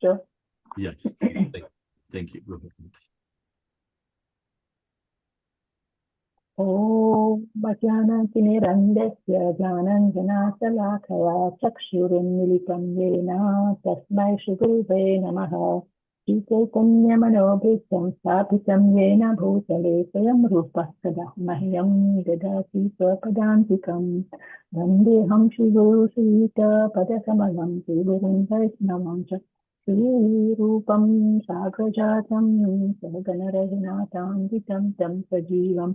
Sure. Yes. Thank you. Go ahead. ॐ ज्ञानाञ्जनतिमिरन्धस्य ज्ञानाञ्जनाशलाकया चक्षुरुन्मिलितं येन तस्मै श्रीगुरुवे नमः। श्रीचैतन्यमनोभीष्टं स्थापितं येन भूतले स्वयं रूपः कदा मह्यं ददाति स्वपदान्तिकं। वन्देऽहं श्रीगुरु श्रीयुतपदकमलं श्रीगुरुं वैष्णवं च श्रीरूपं साग्रजातं सहगणरघुनाथान्वितं तं सजीवं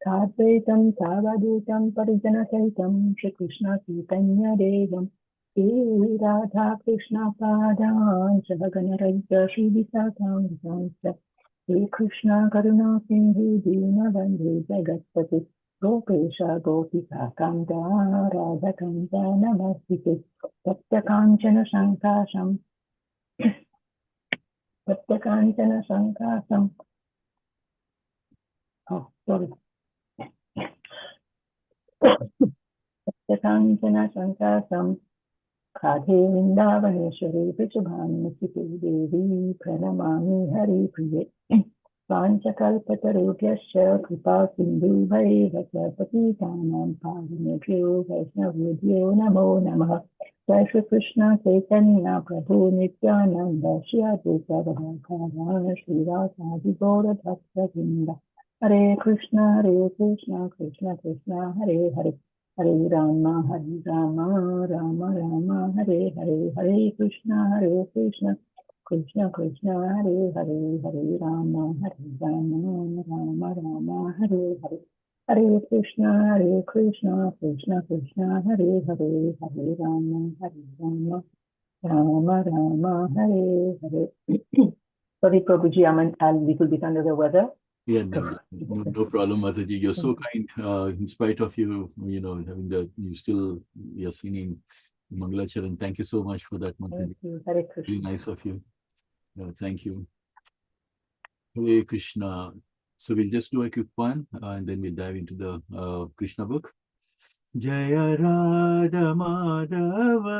साद्वैतं सावधूतं परिजनसहितं श्रीकृष्णचैतन्यदेवं श्रीराधाकृष्णपादान् सहगणरहित श्रीविशाखान्वितांश्च श्रीकृष्ण करुणा सिन्धु दीनबन्धु जगत्पते गोपेश गोपिकान्त राधकान्त नमस्ते सत्यकाञ्चन शङ्काशं सत्यकाञ्चनशङ्कासं खाधे वृन्दावनेश्वरी वृषभानुसुते देवी प्रणमामि हरिप्रिये पाञ्चकल्पतरुभ्यश्च कृपा सिन्धुभैः पतितानां पावनेभ्यो वैष्णवेभ्यो नमो नमः। जय श्री कृष्ण चैतन्य प्रभु नित्यानंद श्री अद्वैत गदाधर श्रीवासादि गौर भक्तवृंद। हरे Krishna Krishna Krishna Hare Hare Hare Ram Ram Ram Hare Hare Hare Krishna Krishna Krishna Hare Hare Hare Ram Ram Ram Hare Hare Hare Krishna Krishna Krishna Hare Hare Hare Ram Ram Hare Hare. Sorry, Prabhuji, I'm a little bit under the weather. Yeah, no problem, Mataji. You're so kind. In spite of you, having you're singing Mangalacharan. Thank you so much for that, Mataji. Thank you. Hare Krishna. Really nice of you. Thank you. Hare Krishna. So we'll just do a quick one, and then we'll dive into the Krishna book. Jaya Radha Madhava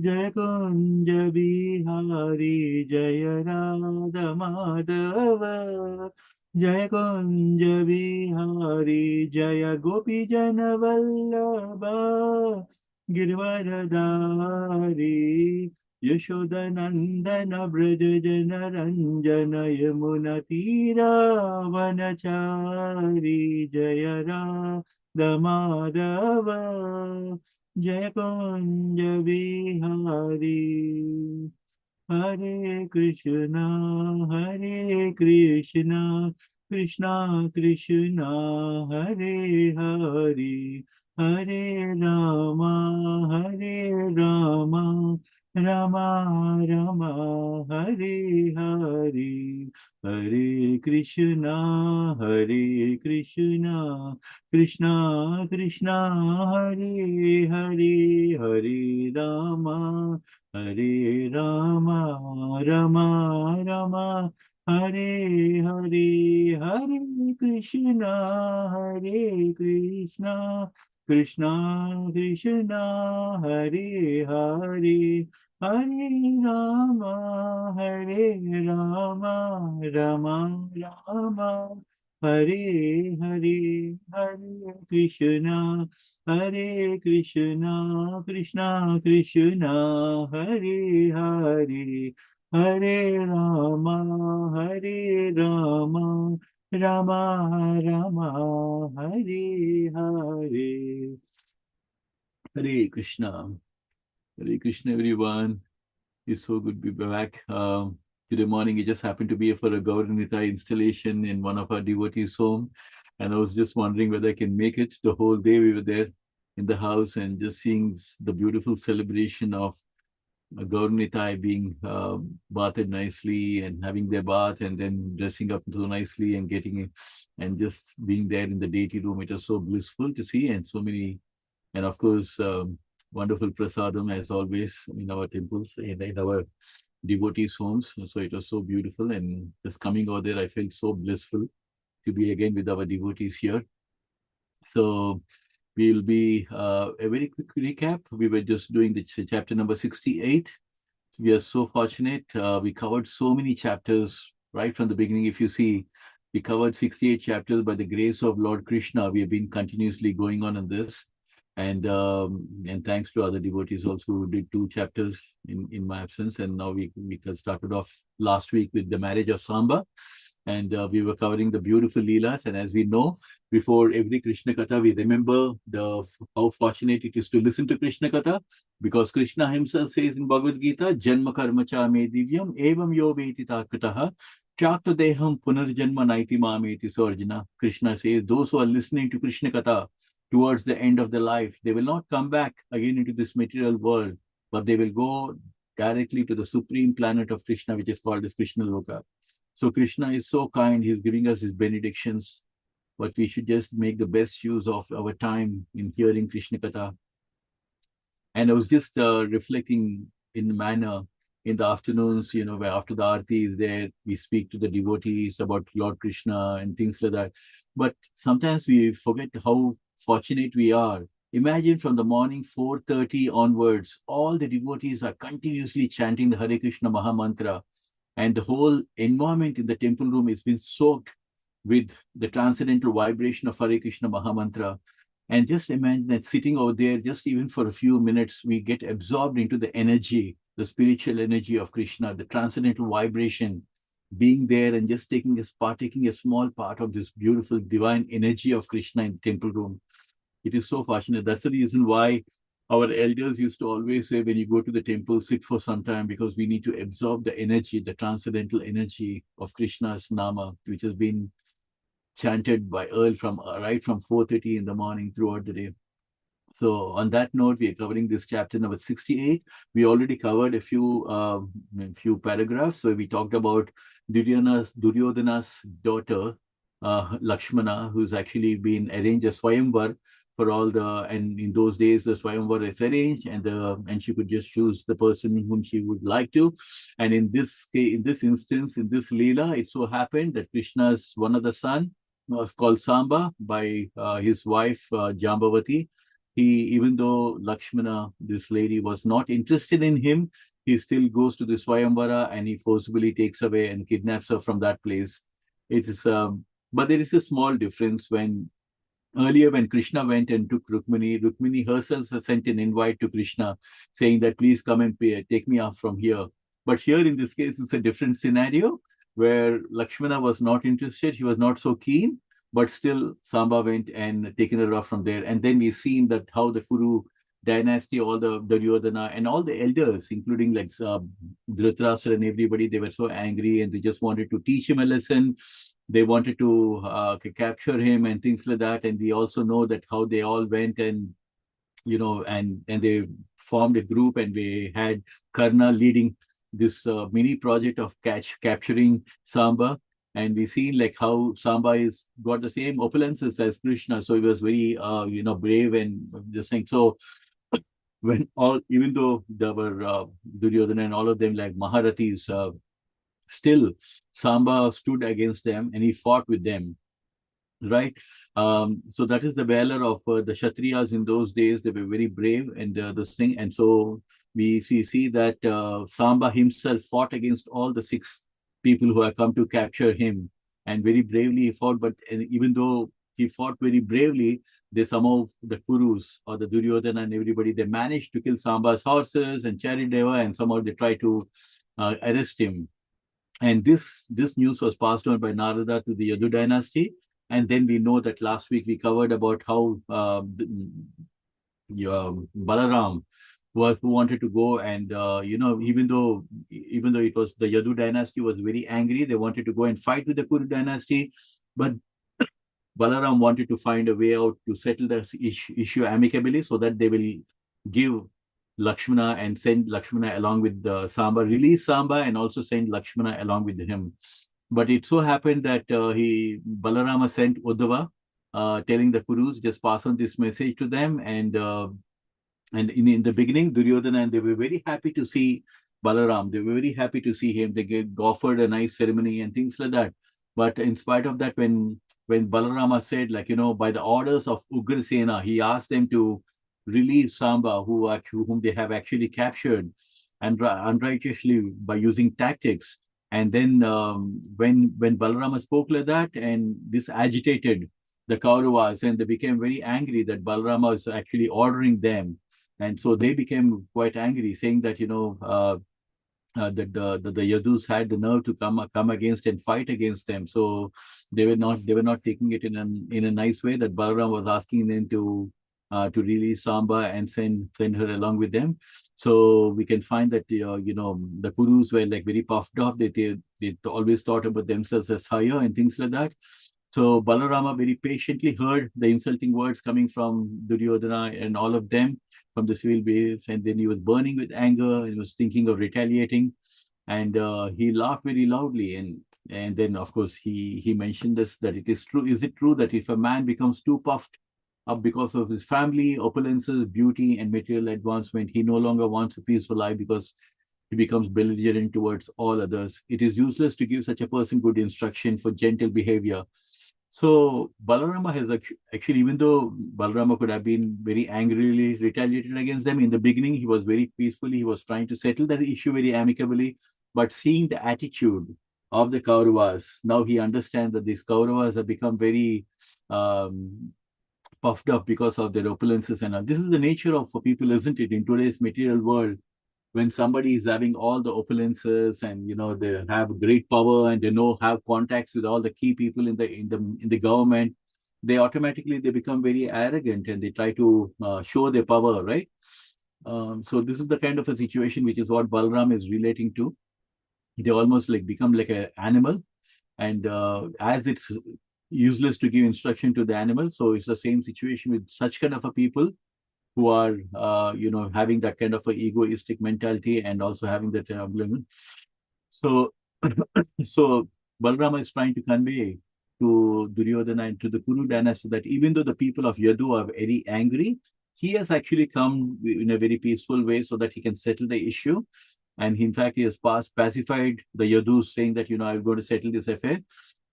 Jaya Kunja Bihari Jaya Radha Madhava Jaya Kunja Bihari Jaya Gopi Jana Vallabha Girvaradari Yashoda Nandana Braja Jana Ranjana Yamuna Tira Vanachari Jaya Radha Madhava Jaya Kunja Bihari. Hare Krishna Krishna Krishna Hare Hare Hare Rama Rama Rama Hare Hare Hare Krishna Krishna Krishna Hare Hare Hare Rama Rama Rama Hare Hare Hare Krishna Krishna Krishna Hare Hare Hare Rama Rama Rama Hare Hare Hare Krishna Krishna Krishna Hare Hare Hare Rama Rama Rama Hare Hare. Hare Krishna everyone. It's so good to be back. Today morning, I just happened to be for a Gauranita installation in one of our devotees' home. And I was just wondering whether I can make it. The whole day we were there in the house and just seeing the beautiful celebration of Gauranitai being bathed nicely and having their bath and then dressing up so nicely and getting it and just being there in the deity room. It was so blissful to see, and so many, and of course, wonderful prasadam as always in our temples, in our devotees' homes. So it was so beautiful, and just coming over there, I felt so blissful to be again with our devotees here. So we'll be a very quick recap. We were just doing the chapter number 68, We are so fortunate. We covered so many chapters right from the beginning. If you see, we covered 68 chapters by the grace of Lord Krishna. We have been continuously going on in this. And thanks to other devotees also who did 2 chapters in my absence. And now we started off last week with the marriage of Samba. And we were covering the beautiful Leelas. And as we know, before every Krishna Katha, we remember how fortunate it is to listen to Krishna Katha, because Krishna himself says in Bhagavad Gita, Janma karma cha me divyam evam yo veti takataha chakta deham punarjanma naiti mameti. So Arjuna, Krishna says, those who are listening to Krishna Katha towards the end of their life, they will not come back again into this material world, but they will go directly to the supreme planet of Krishna, which is called as Krishna Loka. So Krishna is so kind, he's giving us his benedictions, but we should just make the best use of our time in hearing Krishna Katha. And I was just reflecting in manner in the afternoons, where after the aarti is there, we speak to the devotees about Lord Krishna and things like that. But sometimes we forget how fortunate we are. Imagine from the morning 4:30 onwards, all the devotees are continuously chanting the Hare Krishna Maha Mantra, and the whole environment in the temple room has been soaked with the transcendental vibration of Hare Krishna Maha Mantra. And just imagine that sitting over there, just even for a few minutes, we get absorbed into the energy, the spiritual energy of Krishna, the transcendental vibration, being there and just partaking a small part of this beautiful divine energy of Krishna in the temple room. It is so fortunate. That's the reason why our elders used to always say, when you go to the temple, sit for some time, because we need to absorb the energy, the transcendental energy of Krishna's Nama, which has been chanted by Earl right from 4:30 in the morning throughout the day. So on that note, we are covering this chapter number 68. We already covered a few paragraphs where we talked about Duryodhana's daughter, Lakshmana, who's actually been arranged a Swayamvar for all and in those days the Swayamvar is arranged, and she could just choose the person whom she would like to. And in this instance, in this Leela, it so happened that Krishna's one of the son was called Samba by his wife Jambavati. Even though Lakshmana, this lady, was not interested in him, he still goes to the Swayamvara and he forcibly takes away and kidnaps her from that place. It is, but there is a small difference when earlier when Krishna went and took Rukmini herself sent an invite to Krishna saying that please come and take me off from here. But here in this case, it's a different scenario where Lakshmana was not interested. He was not so keen, but still Samba went and taken her off from there. And then we've seen that how the Kuru dynasty, all the Duryodhana and all the elders, including like Dhritarashtra and everybody, they were so angry and they just wanted to teach him a lesson. They wanted to capture him and things like that. And we also know that how they all went and and they formed a group, and they had Karna leading this mini project of capturing Samba. And we seen like how Samba is got the same opulences as Krishna, so he was very brave and just saying. So when even though there were Duryodhana and all of them like Maharathis, still Samba stood against them and he fought with them. Right. So that is the valor of the Kshatriyas in those days. They were very brave and this thing. And so we see that Samba himself fought against all the 6 people who have come to capture him, and very bravely he fought. But even though he fought very bravely, somehow the Kurus or the Duryodhana and everybody, they managed to kill Samba's horses and Charideva, and somehow they tried to arrest him. And this news was passed on by Narada to the Yadu dynasty. And then we know that last week we covered about how Balaram who wanted to go and even though it was the Yadu dynasty was very angry, they wanted to go and fight with the Kuru dynasty, but Balaram wanted to find a way out to settle the issue amicably, so that they will give Lakshmana and send Lakshmana along with Samba, release Samba and also send Lakshmana along with him. But it so happened that Balarama sent Uddhava, telling the Kurus, just pass on this message to them. And in the beginning, Duryodhana, and they were very happy to see Balaram. They were very happy to see him. They offered a nice ceremony and things like that. But in spite of that, when Balarama said, by the orders of Ugrasena, he asked them to release Samba, whom they have actually captured. and unrighteously by using tactics. And then when Balarama spoke like that, and this agitated the Kauravas, and they became very angry that Balarama was actually ordering them. And so they became quite angry, saying that, that the Yadus had the nerve to come against and fight against them. So they were not taking it in a nice way, that Balaram was asking them to release Samba and send her along with them. So we can find that the Kurus were like very puffed off. They always thought about themselves as higher and things like that. So Balarama very patiently heard the insulting words coming from Duryodhana and all of them from the civil base, and then he was burning with anger. He was thinking of retaliating, and he laughed very loudly. And then, of course, he mentioned this, that it is true. Is it true that if a man becomes too puffed up because of his family, opulences, beauty, and material advancement, he no longer wants a peaceful life because he becomes belligerent towards all others? It is useless to give such a person good instruction for gentle behavior. So Balarama has actually, even though Balarama could have been very angrily retaliated against them, in the beginning, he was very peacefully, he was trying to settle that issue very amicably. But seeing the attitude of the Kauravas, now he understands that these Kauravas have become very puffed up because of their opulences and all. This is the nature of for people, isn't it, in today's material world? When somebody is having all the opulences, and they have great power, and they have contacts with all the key people in the government, they become very arrogant, and they try to show their power, right? So this is the kind of a situation which is what Balram is relating to. They almost like become like an animal, and as it's useless to give instruction to the animal, so it's the same situation with such kind of a people who are having that kind of a egoistic mentality, and also having that so so Balrama is trying to convey to Duryodhana and to the Kuru dynasty that even though the people of Yadu are very angry, he has actually come in a very peaceful way so that he can settle the issue. And in fact, he has pacified the Yadus, saying that, I'm going to settle this affair.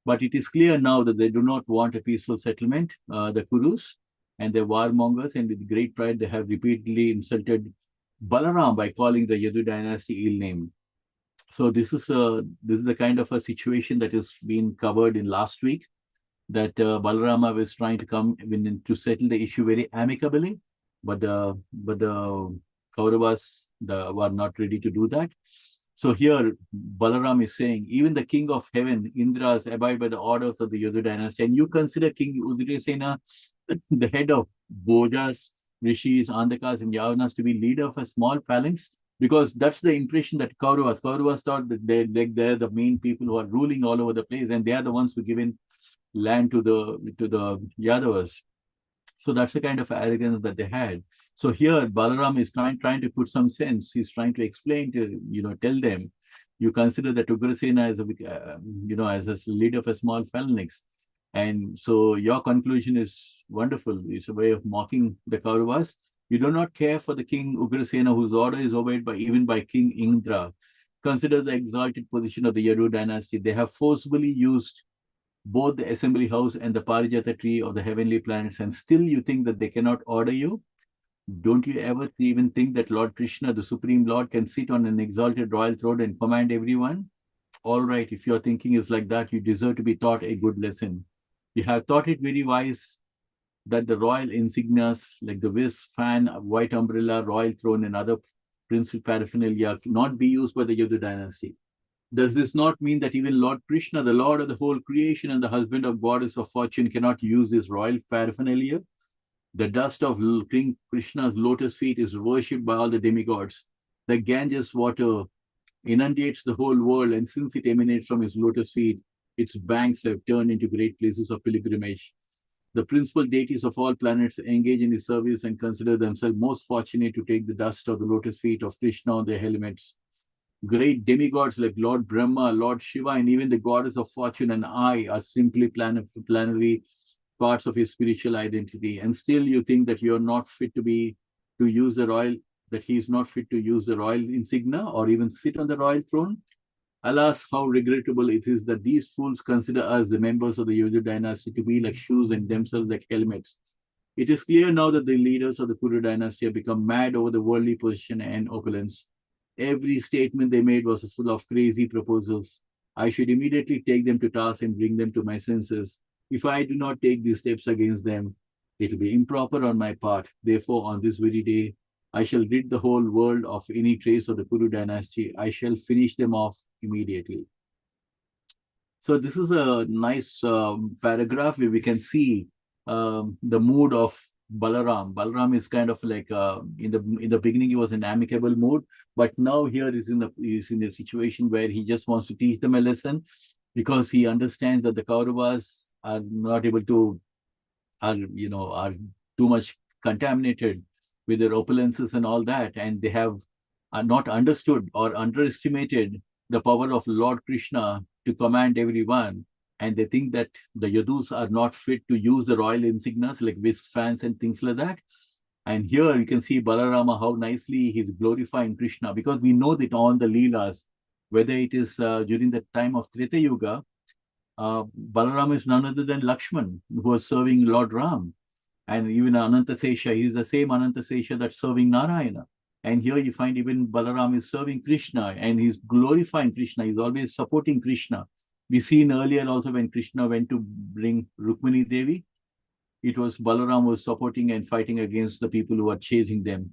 But it is clear now that they do not want a peaceful settlement, the Kurus, and they're warmongers, and with great pride, they have repeatedly insulted Balaram by calling the Yadu dynasty ill name. So this is the kind of a situation that has been covered in last week, that Balarama was trying to come in to settle the issue very amicably, but the Kauravas were not ready to do that. So here Balaram is saying, even the king of heaven, Indras, abide by the orders of the Yadu dynasty, and you consider King Ugrasena, the head of Bojas, Rishis, Andakas, and Yavanas, to be leader of a small phalanx, because that's the impression that Kauravas thought that they're the main people who are ruling all over the place, and they are the ones who given land to the Yadavas. So that's the kind of arrogance that they had. So here Balaram is trying to put some sense. He's trying to explain to, tell them, you consider that Ugrasena as as a leader of a small phalanx. And so your conclusion is wonderful. It's a way of mocking the Kauravas. You do not care for the king Ugrasena, whose order is obeyed even by King Indra. Consider the exalted position of the Yadu dynasty. They have forcibly used both the assembly house and the Parijata tree of the heavenly planets, and still you think that they cannot order you? Don't you ever even think that Lord Krishna, the Supreme Lord, can sit on an exalted royal throne and command everyone? All right, if your thinking is like that, you deserve to be taught a good lesson. You have thought it very wise that the royal insignias like the whisk, fan, white umbrella, royal throne, and other princely paraphernalia cannot be used by the Yadu dynasty. Does this not mean that even Lord Krishna, the Lord of the whole creation and the husband of goddess of fortune, cannot use this royal paraphernalia? The dust of King Krishna's lotus feet is worshipped by all the demigods. The Ganges water inundates the whole world, and since it emanates from his lotus feet, its banks have turned into great places of pilgrimage. The principal deities of all planets engage in his service and consider themselves most fortunate to take the dust of the lotus feet of Krishna on their helmets. Great demigods like Lord Brahma, Lord Shiva, and even the goddess of fortune and I are simply planetary parts of his spiritual identity. And still you think that you're not fit to use the royal, that he is not fit to use the royal insignia or even sit on the royal throne? Alas, how regrettable it is that these fools consider us, the members of the Yadu dynasty, to be like shoes and themselves like helmets. It is clear now that the leaders of the Kuru dynasty have become mad over the worldly position and opulence. Every statement they made was full of crazy proposals. I should immediately take them to task and bring them to my senses. If I do not take these steps against them, it will be improper on my part. Therefore, on this very day, I shall rid the whole world of any trace of the Kuru dynasty. I shall finish them off immediately. So this is a nice paragraph where we can see the mood of Balaram. Balaram is kind of like in the beginning he was in amicable mood, but now here is in a situation where he just wants to teach them a lesson because he understands that the Kauravas are not able to are too much contaminated with their opulences and all that, and they have are not understood or underestimated the power of Lord Krishna to command everyone. And they think that the Yadus are not fit to use the royal insignias like whisk fans and things like that. And here you can see Balarama, how nicely he's glorifying Krishna, because we know that on the Leelas, whether it is during the time of Treta Yuga, Balaram is none other than Lakshman, who was serving Lord Ram. And even Anantasesha, he is the same Anantasesha that's serving Narayana. And here you find even Balaram is serving Krishna and he's glorifying Krishna. He's always supporting Krishna. We seen earlier also when Krishna went to bring Rukmini Devi, it was Balaram was supporting and fighting against the people who are chasing them.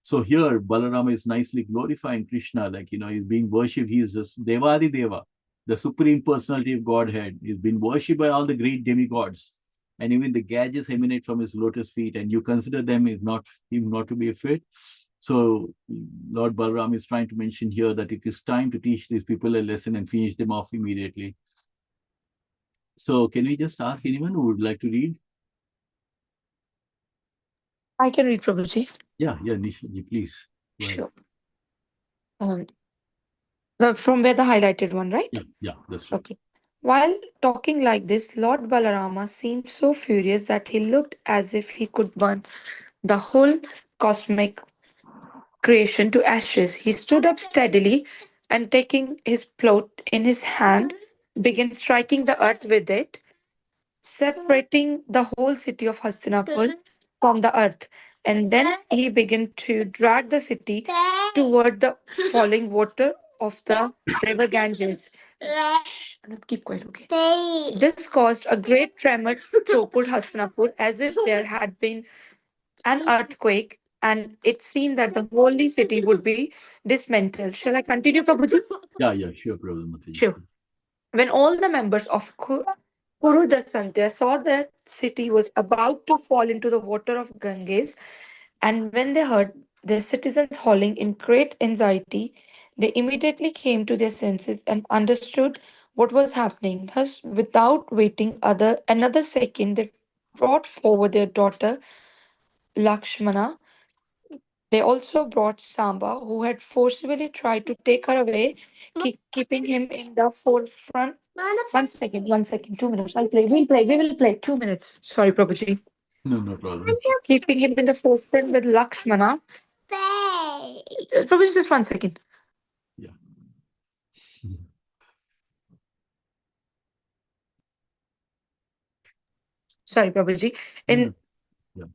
So here Balaram is nicely glorifying Krishna, like, he's being worshipped. He is the Devadi Deva, the supreme personality of Godhead. He's been worshipped by all the great demigods. And even the gadgets emanate from his lotus feet, and you consider them is not him not to be afraid. So Lord Balaram is trying to mention here that it is time to teach these people a lesson and finish them off immediately. So can we just ask anyone who would like to read? I can read, Prabhuji. Yeah, Nishaji, please. Sure. Um, from where the highlighted one, right? Yeah, that's right. Okay. While talking like this, Lord Balarama seemed so furious that he looked as if he could burn the whole cosmic creation to ashes. He stood up steadily and, taking his plot in his hand, began striking the earth with it, separating the whole city of Hastinapur from the earth. And then he began to drag the city toward the falling water of the river Ganges. Shh, keep quiet, okay? This caused a great tremor throughout Hastinapur, as if there had been an earthquake, and it seemed that the holy city would be dismantled. Shall I continue, Prabhuji? Yeah, sure, Prabhupada Mataji. Sure. When all the members of Kuru Dasantya saw that city was about to fall into the water of Ganges, and when they heard their citizens howling in great anxiety, they immediately came to their senses and understood what was happening. Thus, without waiting another second, they brought forward their daughter Lakshmana. They also brought Samba, who had forcibly tried to take her away, keeping him in the forefront. 1 second, 2 minutes. I'll play. We will play. 2 minutes. Sorry, Prabhuji. No problem. Keeping him in the forefront with Lakshmana. Prabhuji, just 1 second. Yeah. Sorry, Prabhuji. In Yeah.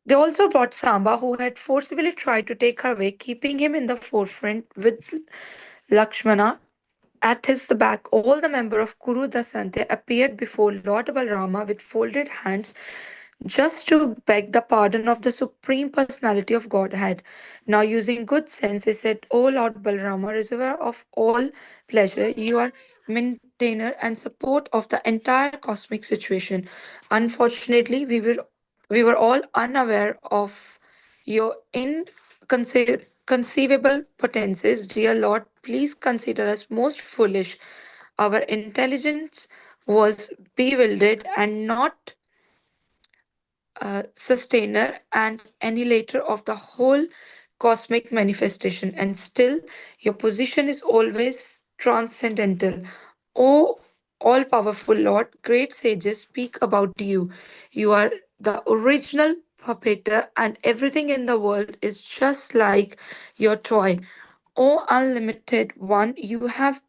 They also brought Samba, who had forcibly tried to take her away, keeping him in the forefront with Lakshmana. At his back, all the members of Kuru Dasantya appeared before Lord Balrama with folded hands, just to beg the pardon of the Supreme Personality of Godhead. Now, using good sense, they said, O Lord Balrama, reservoir of all pleasure, you are maintainer and support of the entire cosmic situation. Unfortunately, we were all unaware of your inconceivable potencies. Dear Lord, please consider us most foolish. Our intelligence was bewildered and not sustainer and annihilator of the whole cosmic manifestation, and still your position is always transcendental. O all powerful Lord, great sages speak about you. You are the original puppeteer, and everything in the world is just like your toy. O unlimited one, you have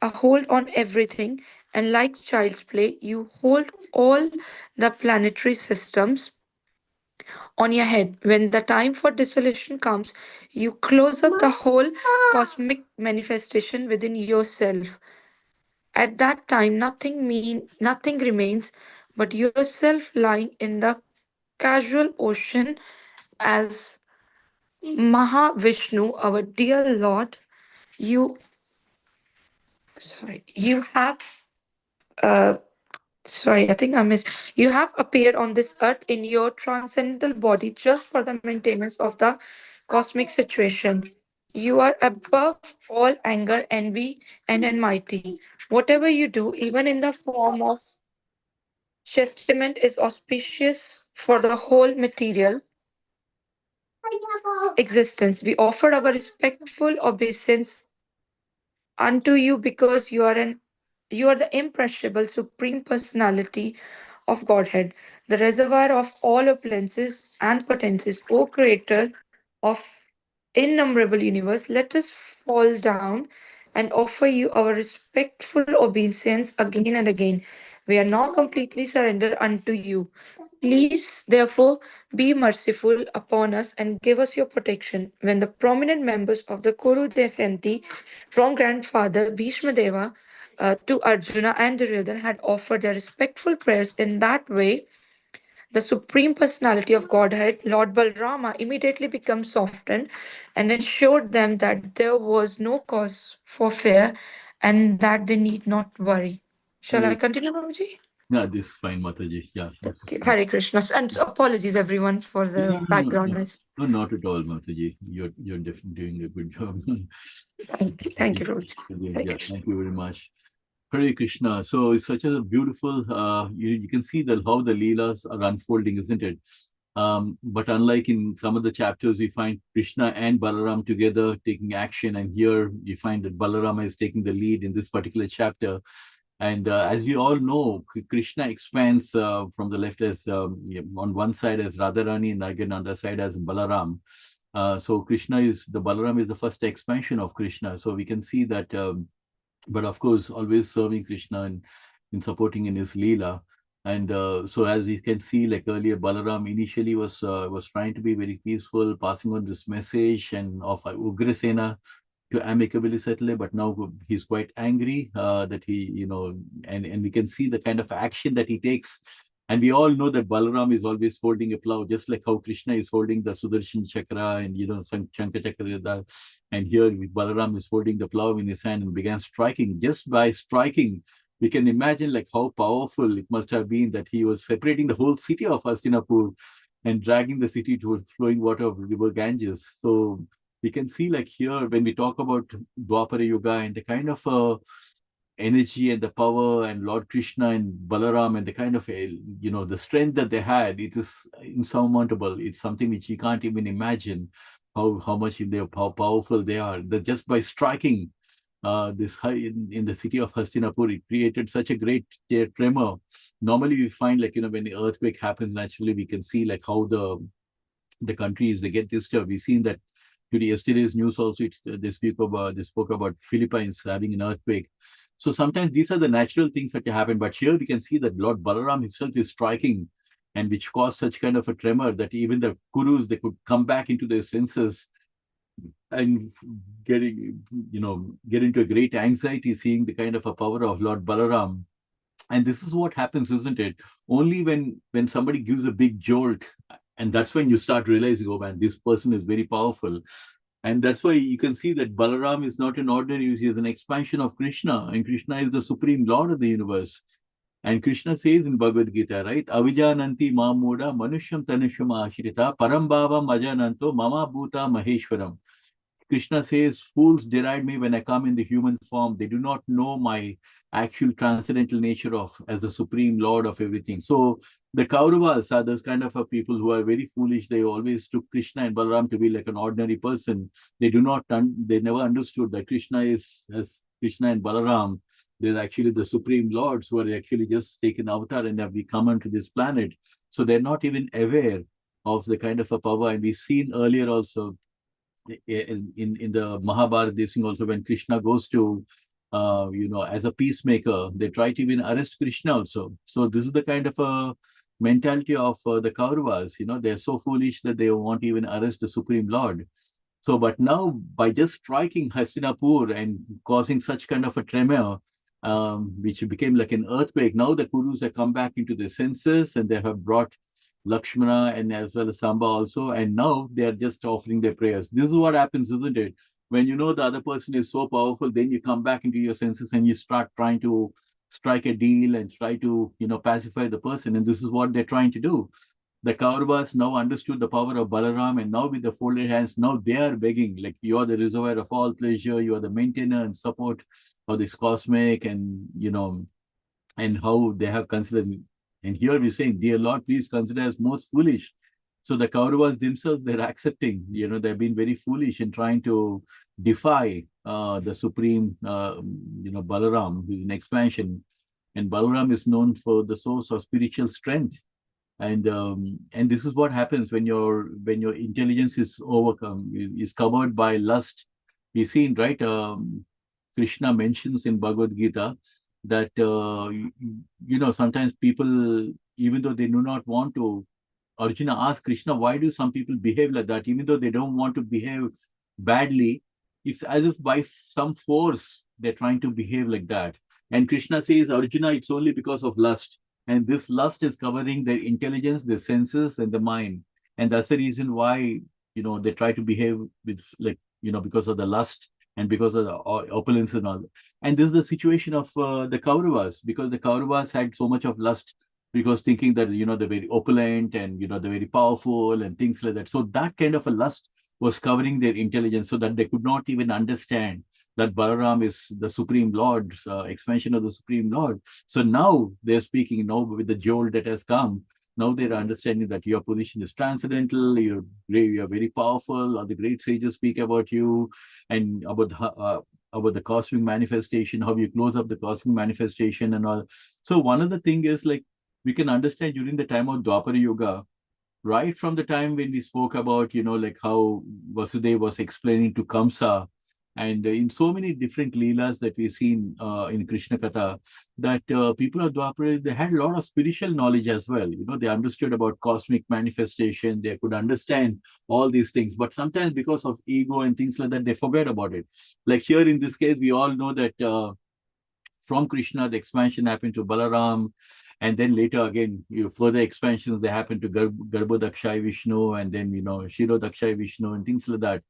a hold on everything, and like child's play, you hold all the planetary systems on your head. When the time for dissolution comes, you close up the whole cosmic manifestation within yourself. At that time, nothing remains but yourself lying in the casual ocean as Mahavishnu, our dear Lord. You, you have uh, sorry, I think I missed. You have appeared on this earth in your transcendental body just for the maintenance of the cosmic situation. You are above all anger, envy, and enmity. Whatever you do, even in the form of chastisement, is auspicious for the whole material existence. We offered our respectful obeisance unto you because you are the imperishable supreme personality of Godhead, the reservoir of all opulences and potencies, O creator of innumerable universe. Let us fall down and offer you our respectful obeisance again and again. We are now completely surrendered unto you. Please, therefore, be merciful upon us and give us your protection. When the prominent members of the Kuru Descenti, from grandfather Bhishma Deva to Arjuna and Duryodhana, had offered their respectful prayers in that way, the Supreme Personality of Godhead, Lord Balrama, immediately became softened and assured them that there was no cause for fear and that they need not worry. Shall I continue, Babaji? Yeah, this is fine, Mataji. Yeah, this is Okay, fine. Hare Krishna. And apologies, everyone, for No, the no, no, background no, noise. no, not at all, Mataji. You're definitely doing a good job. Thank you, Babaji. Yeah, Hare yeah, Krishna. thank you very much. Hare Krishna. So it's such a beautiful, you can see how the Leelas are unfolding, isn't it? But unlike in some of the chapters, we find Krishna and Balaram together taking action. And here you find that Balarama is taking the lead in this particular chapter. And as you all know, Krishna expands from the left as on one side as Radharani and again on the other side as Balaram. So the Balaram is the first expansion of Krishna. So we can see that but of course, always serving Krishna and in supporting in his Leela. And so as you can see, like earlier, Balaram initially was trying to be very peaceful, passing on this message and of Ugrasena to amicably settle it, but now he's quite angry that he, and we can see the kind of action that he takes. And we all know that Balaram is always holding a plow, just like how Krishna is holding the Sudarshan Chakra and, Shankha Chakra. And here Balaram is holding the plow in his hand and began striking. Just by striking, we can imagine like how powerful it must have been that he was separating the whole city of Hastinapur and dragging the city towards flowing water of river Ganges. So we can see like here when we talk about Dwapara Yuga and the kind of energy and the power and Lord Krishna and Balaram and the kind of the strength that they had, it is insurmountable. It's something which you can't even imagine how powerful they are. That just by striking this high in the city of Hastinapur, it created such a great tremor. Normally we find like when the earthquake happens, naturally we can see like how the countries they get disturbed. We've seen that today yesterday's news also they spoke about Philippines having an earthquake. So sometimes these are the natural things that happen. But here we can see that Lord Balaram himself is striking, and which caused such kind of a tremor that even the Kurus they could come back into their senses and get into a great anxiety seeing the kind of a power of Lord Balaram. And this is what happens, isn't it? Only when somebody gives a big jolt, and that's when you start realizing, oh man, this person is very powerful. And that's why you can see that Balaram is not an ordinary, he is an expansion of Krishna, and Krishna is the supreme Lord of the universe. And Krishna says in Bhagavad Gita, right? Avijananti mamuda manusham tanusham ashrita parambhavam ajananto mama bhuta maheshwaram. Krishna says, fools deride me when I come in the human form. They do not know my actual transcendental nature as the supreme Lord of everything. So the Kauravas are those kind of people who are very foolish. They always took Krishna and Balaram to be like an ordinary person. They they never understood that Krishna is as Krishna and Balaram. They're actually the supreme lords who are actually just taken avatar and have become onto this planet. So they're not even aware of the kind of a power. And we've seen earlier also in the Mahabharata, they've seen also when Krishna goes to as a peacemaker, they try to even arrest Krishna also. So this is the kind of a mentality of the Kauravas. They're so foolish that they won't even arrest the Supreme Lord. So, but now by just striking Hastinapur and causing such kind of a tremor, which became like an earthquake, now the Kurus have come back into their senses and they have brought Lakshmana and as well as Samba also, and now they are just offering their prayers. This is what happens, isn't it? When you know the other person is so powerful, then you come back into your senses and you start trying to strike a deal and try to, pacify the person. And this is what they're trying to do. The Kauravas now understood the power of Balaram, and now with the folded hands, now they are begging, like, you are the reservoir of all pleasure, you are the maintainer and support of this cosmic, and and how they have considered. And here we're saying, dear Lord, please consider us most foolish. So the Kauravas themselves, they're accepting, they've been very foolish in trying to defy the supreme, Balaram, who's in expansion. And Balaram is known for the source of spiritual strength. And this is what happens when your intelligence is overcome, is covered by lust. We've seen, right? Krishna mentions in Bhagavad Gita that sometimes people, even though they do not want to, Arjuna asked Krishna, why do some people behave like that, even though they don't want to behave badly? It's as if by some force they're trying to behave like that. And Krishna says, Arjuna, it's only because of lust. And this lust is covering their intelligence, their senses, and the mind. And that's the reason why, they try to behave with, like, because of the lust and because of the opulence and all. And this is the situation of the Kauravas, because the Kauravas had so much of lust, because thinking that, they're very opulent and, they're very powerful and things like that. So that kind of a lust was covering their intelligence, so that they could not even understand that Balaram is the Supreme Lord, expansion of the Supreme Lord. So now they're speaking, now with the jolt that has come, now they're understanding that your position is transcendental, you're very powerful, or the great sages speak about you, and about the cosmic manifestation, how you close up the cosmic manifestation and all. So one of the thing is, like, we can understand during the time of Dwapara Yuga, right from the time when we spoke about, like how Vasudeva was explaining to Kamsa, and in so many different leelas that we've seen in Krishna Katha, that people of Dwapara, they had a lot of spiritual knowledge as well. They understood about cosmic manifestation, they could understand all these things, but sometimes because of ego and things like that, they forget about it. Like here in this case, we all know that from Krishna, the expansion happened to Balaram, and then later again, further expansions, they happen to Garbhodakshay Vishnu, and then, Shirodakshay Vishnu, and things like that.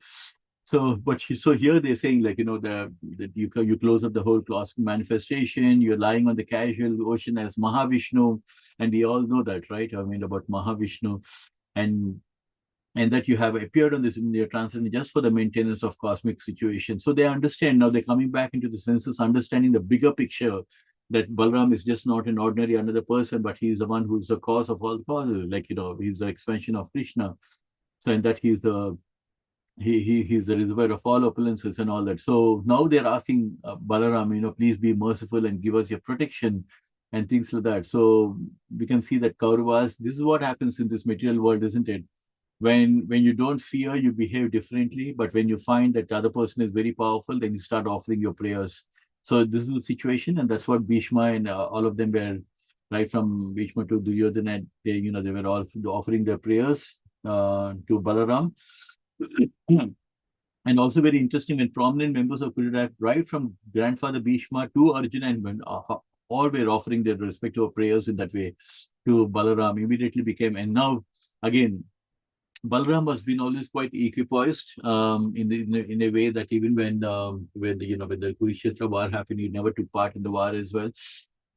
So, so here they're saying, like, that you close up the whole cosmic manifestation, you're lying on the casual ocean as Mahavishnu, and we all know that, right? I mean, about Mahavishnu, and that you have appeared on this in your transcendence just for the maintenance of cosmic situation. So they understand now, they're coming back into the senses, understanding the bigger picture, that Balram is just not an ordinary another person, but he's the one who's the cause of all causes. Like, he's the expansion of Krishna. So, and that he's the he's the reservoir of all opulences and all that. So now they're asking Balaram, please be merciful and give us your protection and things like that. So we can see that Kauravas, this is what happens in this material world, isn't it? When you don't fear, you behave differently. But when you find that the other person is very powerful, then you start offering your prayers. So this is the situation, and that's what Bhishma and all of them were, right from Bhishma to Duryodhana. They were all offering their prayers to Balaram. And also very interesting, when prominent members of Kurudat, right from grandfather Bhishma to Arjuna, and when all were offering their respective prayers in that way to Balaram, immediately became. And now again, Balram has been always quite equipoised in a way that even when when the Kurukshetra war happened, he never took part in the war as well.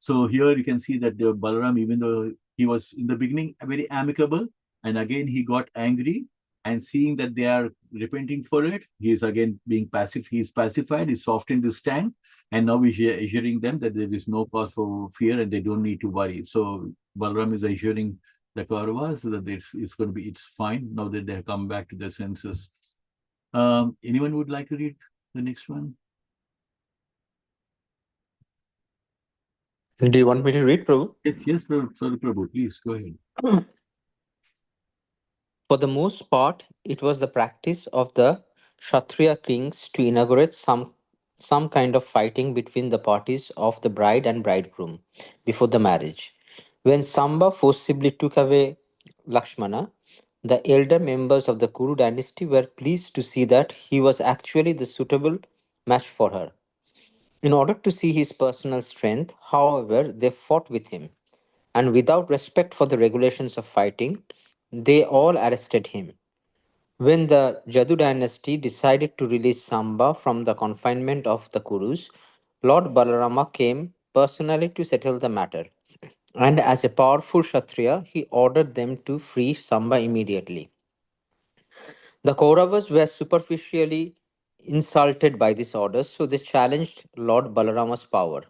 So here you can see that Balaram, even though he was in the beginning very amicable, and again he got angry, and seeing that they are repenting for it, he is again being passive. He is pacified, he softened his stand, and now he's assuring them that there is no cause for fear and they don't need to worry. So Balaram is assuring the Kauravas that it's fine now that they have come back to their senses. Anyone would like to read the next one? Do you want me to read, Prabhu? Yes, sorry, Prabhu, please go ahead. For the most part, it was the practice of the Kshatriya kings to inaugurate some kind of fighting between the parties of the bride and bridegroom before the marriage. When Samba forcibly took away Lakshmana, the elder members of the Kuru dynasty were pleased to see that he was actually the suitable match for her. In order to see his personal strength, however, they fought with him, and without respect for the regulations of fighting, they all arrested him. When the Jadu dynasty decided to release Samba from the confinement of the Kurus, Lord Balarama came personally to settle the matter. And as a powerful Kshatriya, he ordered them to free Samba immediately. The Kauravas were superficially insulted by this order, so they challenged Lord Balarama's power.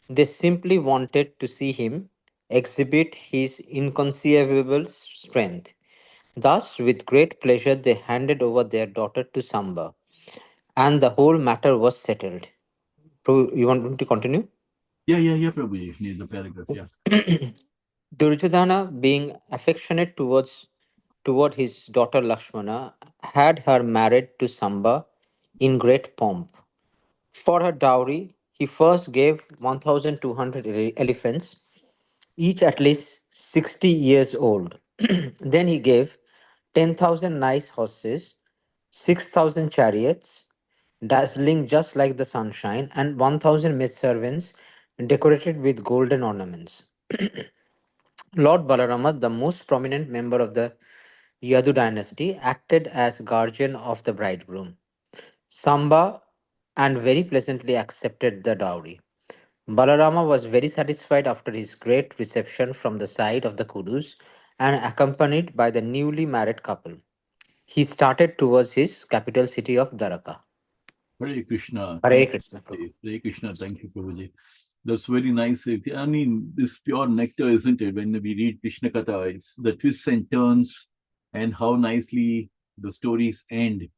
They simply wanted to see him exhibit his inconceivable strength. Thus, with great pleasure, they handed over their daughter to Samba, and the whole matter was settled. You want me to continue? Yeah, Prabhuji. Need the paragraph, yes. Duryodhana, being affectionate toward his daughter Lakshmana, had her married to Samba in great pomp. For her dowry, he first gave 1,200 elephants, each at least 60 years old. Then he gave 10,000 nice horses, 6,000 chariots, dazzling just like the sunshine, and 1,000 maidservants decorated with golden ornaments. Lord Balarama, the most prominent member of the Yadu dynasty, acted as guardian of the bridegroom. Samba and very pleasantly accepted the dowry. Balarama was very satisfied after his great reception from the side of the Kudus and accompanied by the newly married couple. He started towards his capital city of Dwaraka. Hare Krishna. Hare Thank Krishna. you. Hare Krishna. Thank you, Prabhuji. That's very nice. I mean, this pure nectar, isn't it? When we read Krishna Katha, it's the twists and turns and how nicely the stories end,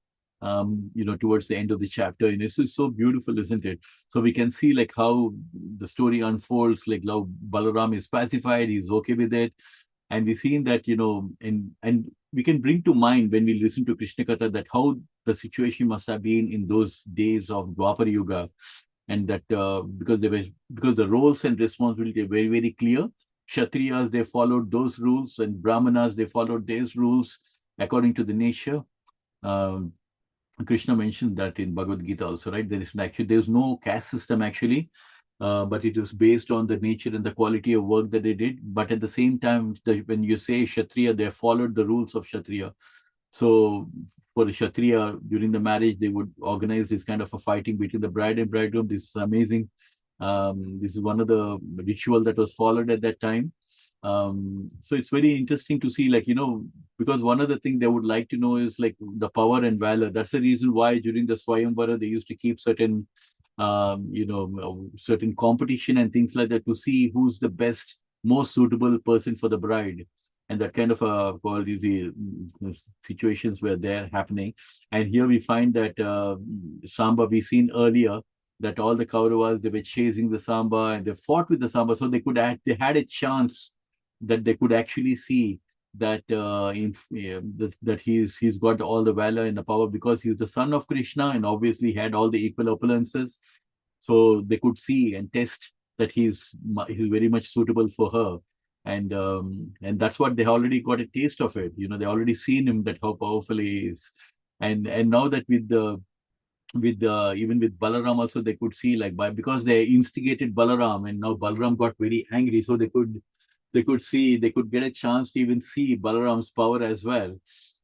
towards the end of the chapter. And it's so beautiful, isn't it? So we can see like how the story unfolds, like how Balaram is pacified, he's okay with it. And we've seen that, and we can bring to mind when we listen to Krishna Katha that how the situation must have been in those days of Dwapar Yuga, and that because the roles and responsibility are very very clear. Kshatriyas, they followed those rules, and Brahmanas, they followed these rules according to the nature. Um, Krishna mentioned that in Bhagavad Gita also, right? There's no caste system actually, but it was based on the nature and the quality of work that they did. But at the same time, when you say Kshatriya, they followed the rules of Kshatriya. So for the Kshatriya, during the marriage, they would organize this kind of a fighting between the bride and bridegroom. This is amazing. This is one of the ritual that was followed at that time. So it's very interesting to see, like, because one of the things they would like to know is like the power and valor. That's the reason why during the Swayamvara, they used to keep certain competition and things like that to see who's the best, most suitable person for the bride. And that kind of situations were there happening. And here we find that Samba, we seen earlier that all the Kauravas, they were chasing the Samba and they fought with the Samba. So they had a chance that they could actually see that that he's got all the valor and the power because he's the son of Krishna and obviously had all the equal opulences. So they could see and test that he's very much suitable for her, and that's what they already got a taste of it. They already seen him that how powerful he is, and now that with even with Balaram also they could see like because they instigated Balaram and now Balaram got very angry, so they could get a chance to even see Balaram's power as well.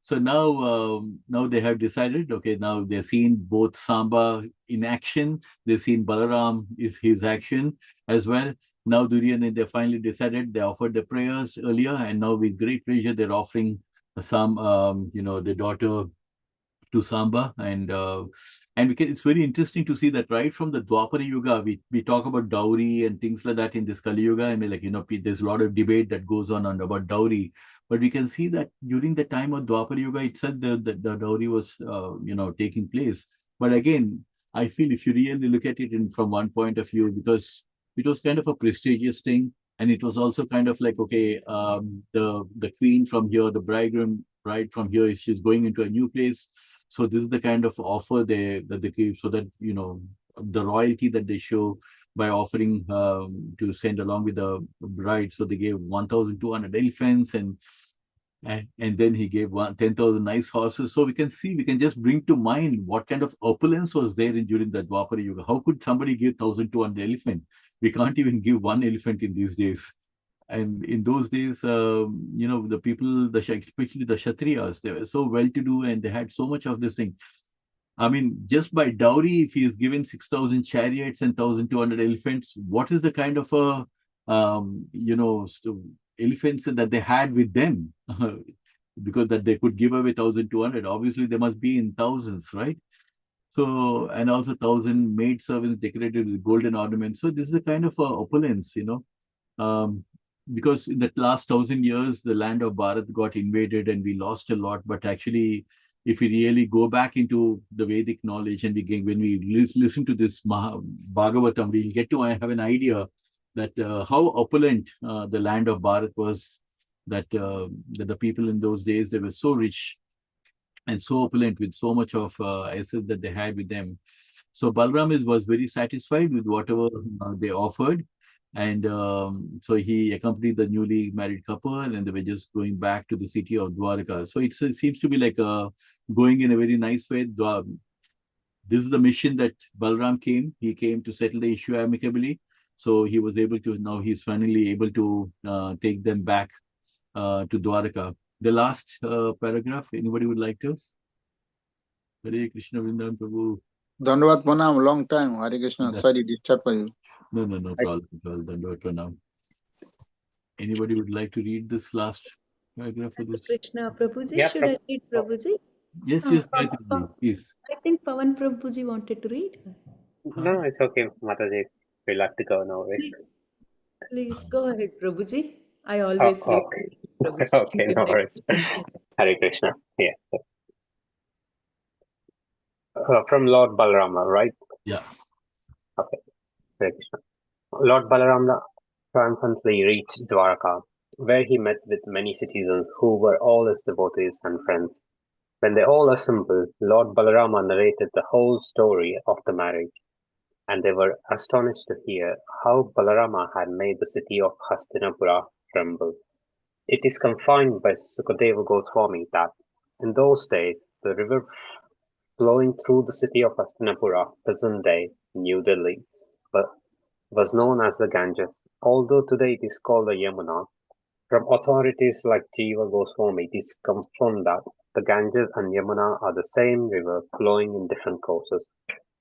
So now they have decided, okay, now they've seen both Samba in action, they've seen Balaram is his action as well. Now Duryodhana, they finally decided, they offered the prayers earlier, and now with great pleasure they're offering the daughter to Samba, and it's very interesting to see that right from the Dwapara Yuga, we talk about dowry and things like that in this Kali Yuga. I mean, like, there's a lot of debate that goes on about dowry, but we can see that during the time of Dwapara Yuga itself, the dowry was, taking place. But again, I feel if you really look at it from one point of view, because it was kind of a prestigious thing, and it was also kind of like, okay, the queen from here, the bride from here, she's going into a new place. So this is the kind of offer that they give, so that the royalty that they show, by offering to send along with the bride. So they gave 1,200 elephants and then he gave 10,000 nice horses. So we can just bring to mind what kind of opulence was there during the Dwapara Yuga. How could somebody give 1,200 elephant? We can't even give one elephant in these days. And in those days, the people, especially the Kshatriyas, they were so well-to-do and they had so much of this thing. I mean, just by dowry, if he is given 6,000 chariots and 1,200 elephants, what is the kind of elephants that they had with them? Because that they could give away 1,200. Obviously, they must be in thousands, right? So, and also 1,000 maid servants decorated with golden ornaments. So this is a kind of opulence, because in the last 1,000 years, the land of Bharat got invaded and we lost a lot. But actually, if we really go back into the Vedic knowledge and when we listen to this Bhagavatam, we'll get to have an idea that how opulent the land of Bharat was, that the people in those days, they were so rich and so opulent with so much of assets that they had with them. So Balram was very satisfied with whatever they offered. And so he accompanied the newly married couple and they were just going back to the city of Dwarka. So it seems to be like going in a very nice way. This is the mission that Balram came. He came to settle the issue amicably. So he was able to, now he's finally able to take them back to Dwarka. The last paragraph, anybody would like to? Hare Krishna Vrindavan Prabhu. Dandavat Pranam, long time. Hare Krishna, sorry, disturb for you. No problem at all. Dandavat Pranam. Anybody would like to read this last paragraph for this? Krishna Prabhuji, Yeah, should I read Prabhuji? Yes, Gayatri, please. I think Pawan Prabhuji wanted to read. No, it's okay, Mataji. We'll have to go now. Please go ahead, Prabhuji. I always Oh, read. okay. Prabhuji. Okay, no worries. Hare Krishna. Yeah. From Lord Balarama, right? Yeah. Okay. Hare Krishna. Lord Balarama triumphantly reached Dwarka, where he met with many citizens who were all his devotees and friends. When they all assembled, Lord Balarama narrated the whole story of the marriage, and they were astonished to hear how Balarama had made the city of Hastinapura tremble. It is confined by Sukadeva Goswami that, in those days, the river flowing through the city of Hastinapura, present-day New Delhi, was known as the Ganges, although today it is called the Yamuna. From authorities like Jiva Goswami, it is confirmed that the Ganges and Yamuna are the same river flowing in different courses.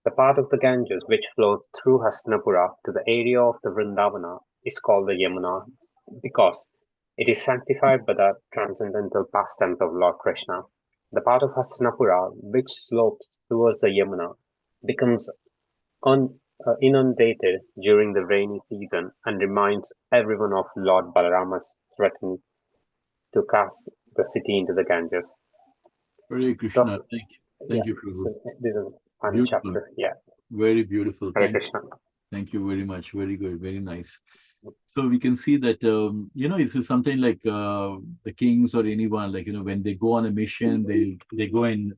The part of the Ganges which flows through Hastinapura to the area of the Vrindavana is called the Yamuna because it is sanctified by the transcendental pastimes of Lord Krishna. The part of Hastinapura which slopes towards the Yamuna becomes inundated during the rainy season and reminds everyone of Lord Balarama's threatening to cast the city into the Ganges. Hare Krishna. Thank you, Prabhu. So this is one Beautiful. chapter. Yeah. Very beautiful. Hare Krishna. Thank you very much. Very good. Very nice. So we can see that, this is something like the kings or anyone, like, when they go on a mission, they go and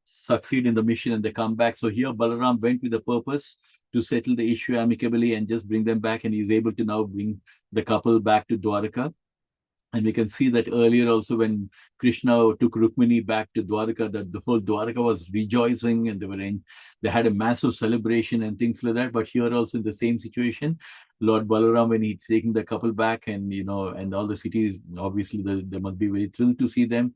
succeed in the mission and they come back. So here Balaram went with a purpose to settle the issue amicably and just bring them back. And he's able to now bring the couple back to Dwarka. And we can see that earlier also when Krishna took Rukmini back to Dwarka, that the whole Dwarka was rejoicing and they had a massive celebration and things like that. But here also in the same situation, Lord Balaram, when he's taking the couple back and, and all the cities, obviously they must be very thrilled to see them.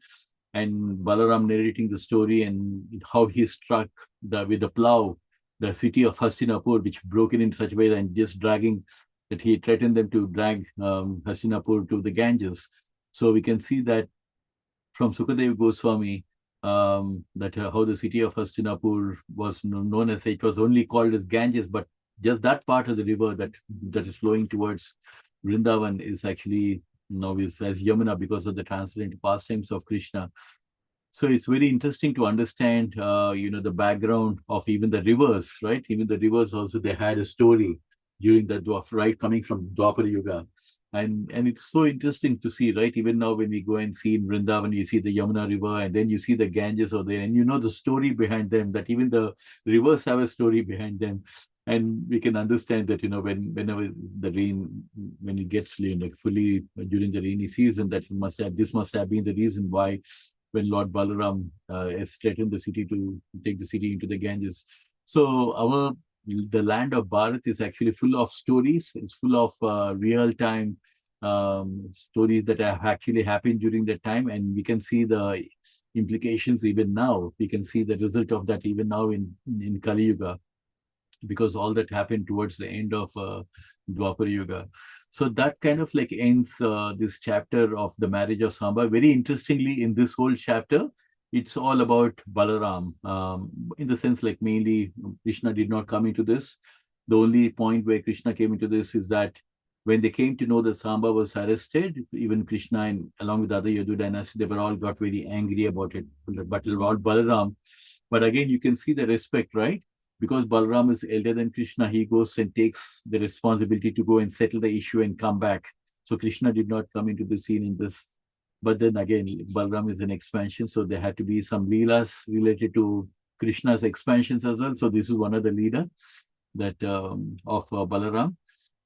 And Balaram narrating the story and how he struck with the plow, the city of Hastinapur, which broke it in such a way and just dragging that he threatened them to drag Hastinapur to the Ganges. So we can see that from Sukadeva Goswami, that how the city of Hastinapur was known as, it was only called as Ganges, but just that part of the river that is flowing towards Vrindavan is actually now is as Yamuna because of the transcendental pastimes of Krishna. So it's very interesting to understand, the background of even the rivers, right? Even the rivers also, they had a story during the right, coming from Dwapara Yuga. And it's so interesting to see, right? Even now when we go and see in Vrindavan, you see the Yamuna River and then you see the Ganges over there and the story behind them, that even the rivers have a story behind them. And we can understand that, whenever the rain, when it gets like fully during the rainy season, that this must have been the reason why when Lord Balaram has threatened the city to take the city into the Ganges. So the land of Bharat is actually full of stories. It's full of real-time stories that have actually happened during that time, and we can see the implications even now. We can see the result of that even now in Kali Yuga, because all that happened towards the end of Dwapar Yuga. So that kind of like ends this chapter of the marriage of Samba. Very interestingly, in this whole chapter, it's all about Balaram. In the sense, like, mainly Krishna did not come into this. The only point where Krishna came into this is that when they came to know that Samba was arrested, even Krishna and along with other Yadu dynasty, they were all got very angry about it. But about Balaram. But again, you can see the respect, right? Because Balaram is elder than Krishna, he goes and takes the responsibility to go and settle the issue and come back. So Krishna did not come into the scene in this. But then again, Balaram is an expansion, so there had to be some leelas related to Krishna's expansions as well. So this is one of the leela that of Balaram.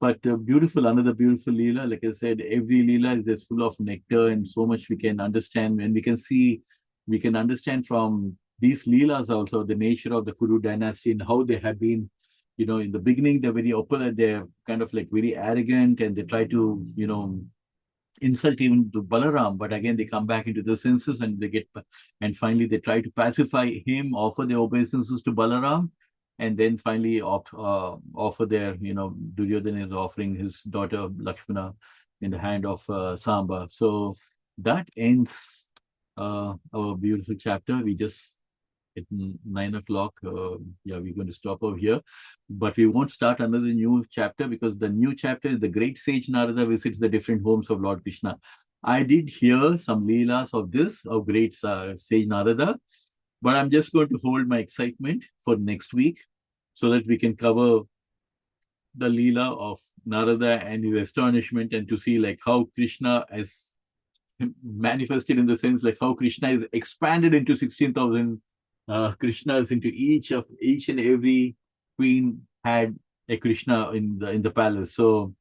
But another beautiful leela. Like I said, every leela is just full of nectar and so much we can understand, and we can understand from these leelas also the nature of the Kuru dynasty and how they have been, in the beginning, they're very open, they're kind of like very arrogant, and they try to, insult even to Balaram, but again they come back into the senses and and finally they try to pacify him, offer their obeisances to Balaram, and then finally offer their, Duryodhana is offering his daughter Lakshmana in the hand of Samba. So that ends our beautiful chapter. We just at 9 o'clock. We're going to stop over here, but we won't start another new chapter, because the new chapter is the great sage Narada visits the different homes of Lord Krishna. I did hear some leelas of great sage Narada, but I'm just going to hold my excitement for next week so that we can cover the leela of Narada and his astonishment, and to see like how Krishna has manifested, in the sense like how Krishna is expanded into 16,000 Krishnas, into each and every queen had a Krishna in the palace. So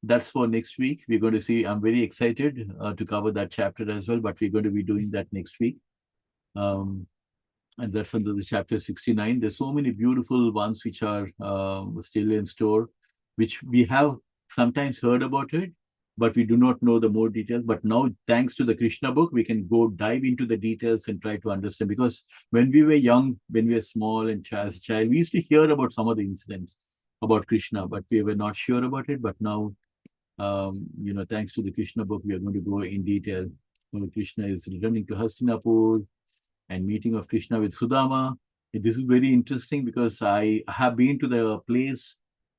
that's for next week. We're going to see. I'm very excited to cover that chapter as well, but we're going to be doing that next week. And that's under the chapter 69. There's so many beautiful ones which are still in store, which we have sometimes heard about it, but we do not know the more details. But now, thanks to the Krishna book, we can go dive into the details and try to understand. Because when we were young, when we were small and as a child, we used to hear about some of the incidents about Krishna, but we were not sure about it. But now, thanks to the Krishna book, we are going to go in detail. Krishna is returning to Hastinapur and meeting of Krishna with Sudama. This is very interesting because I have been to the place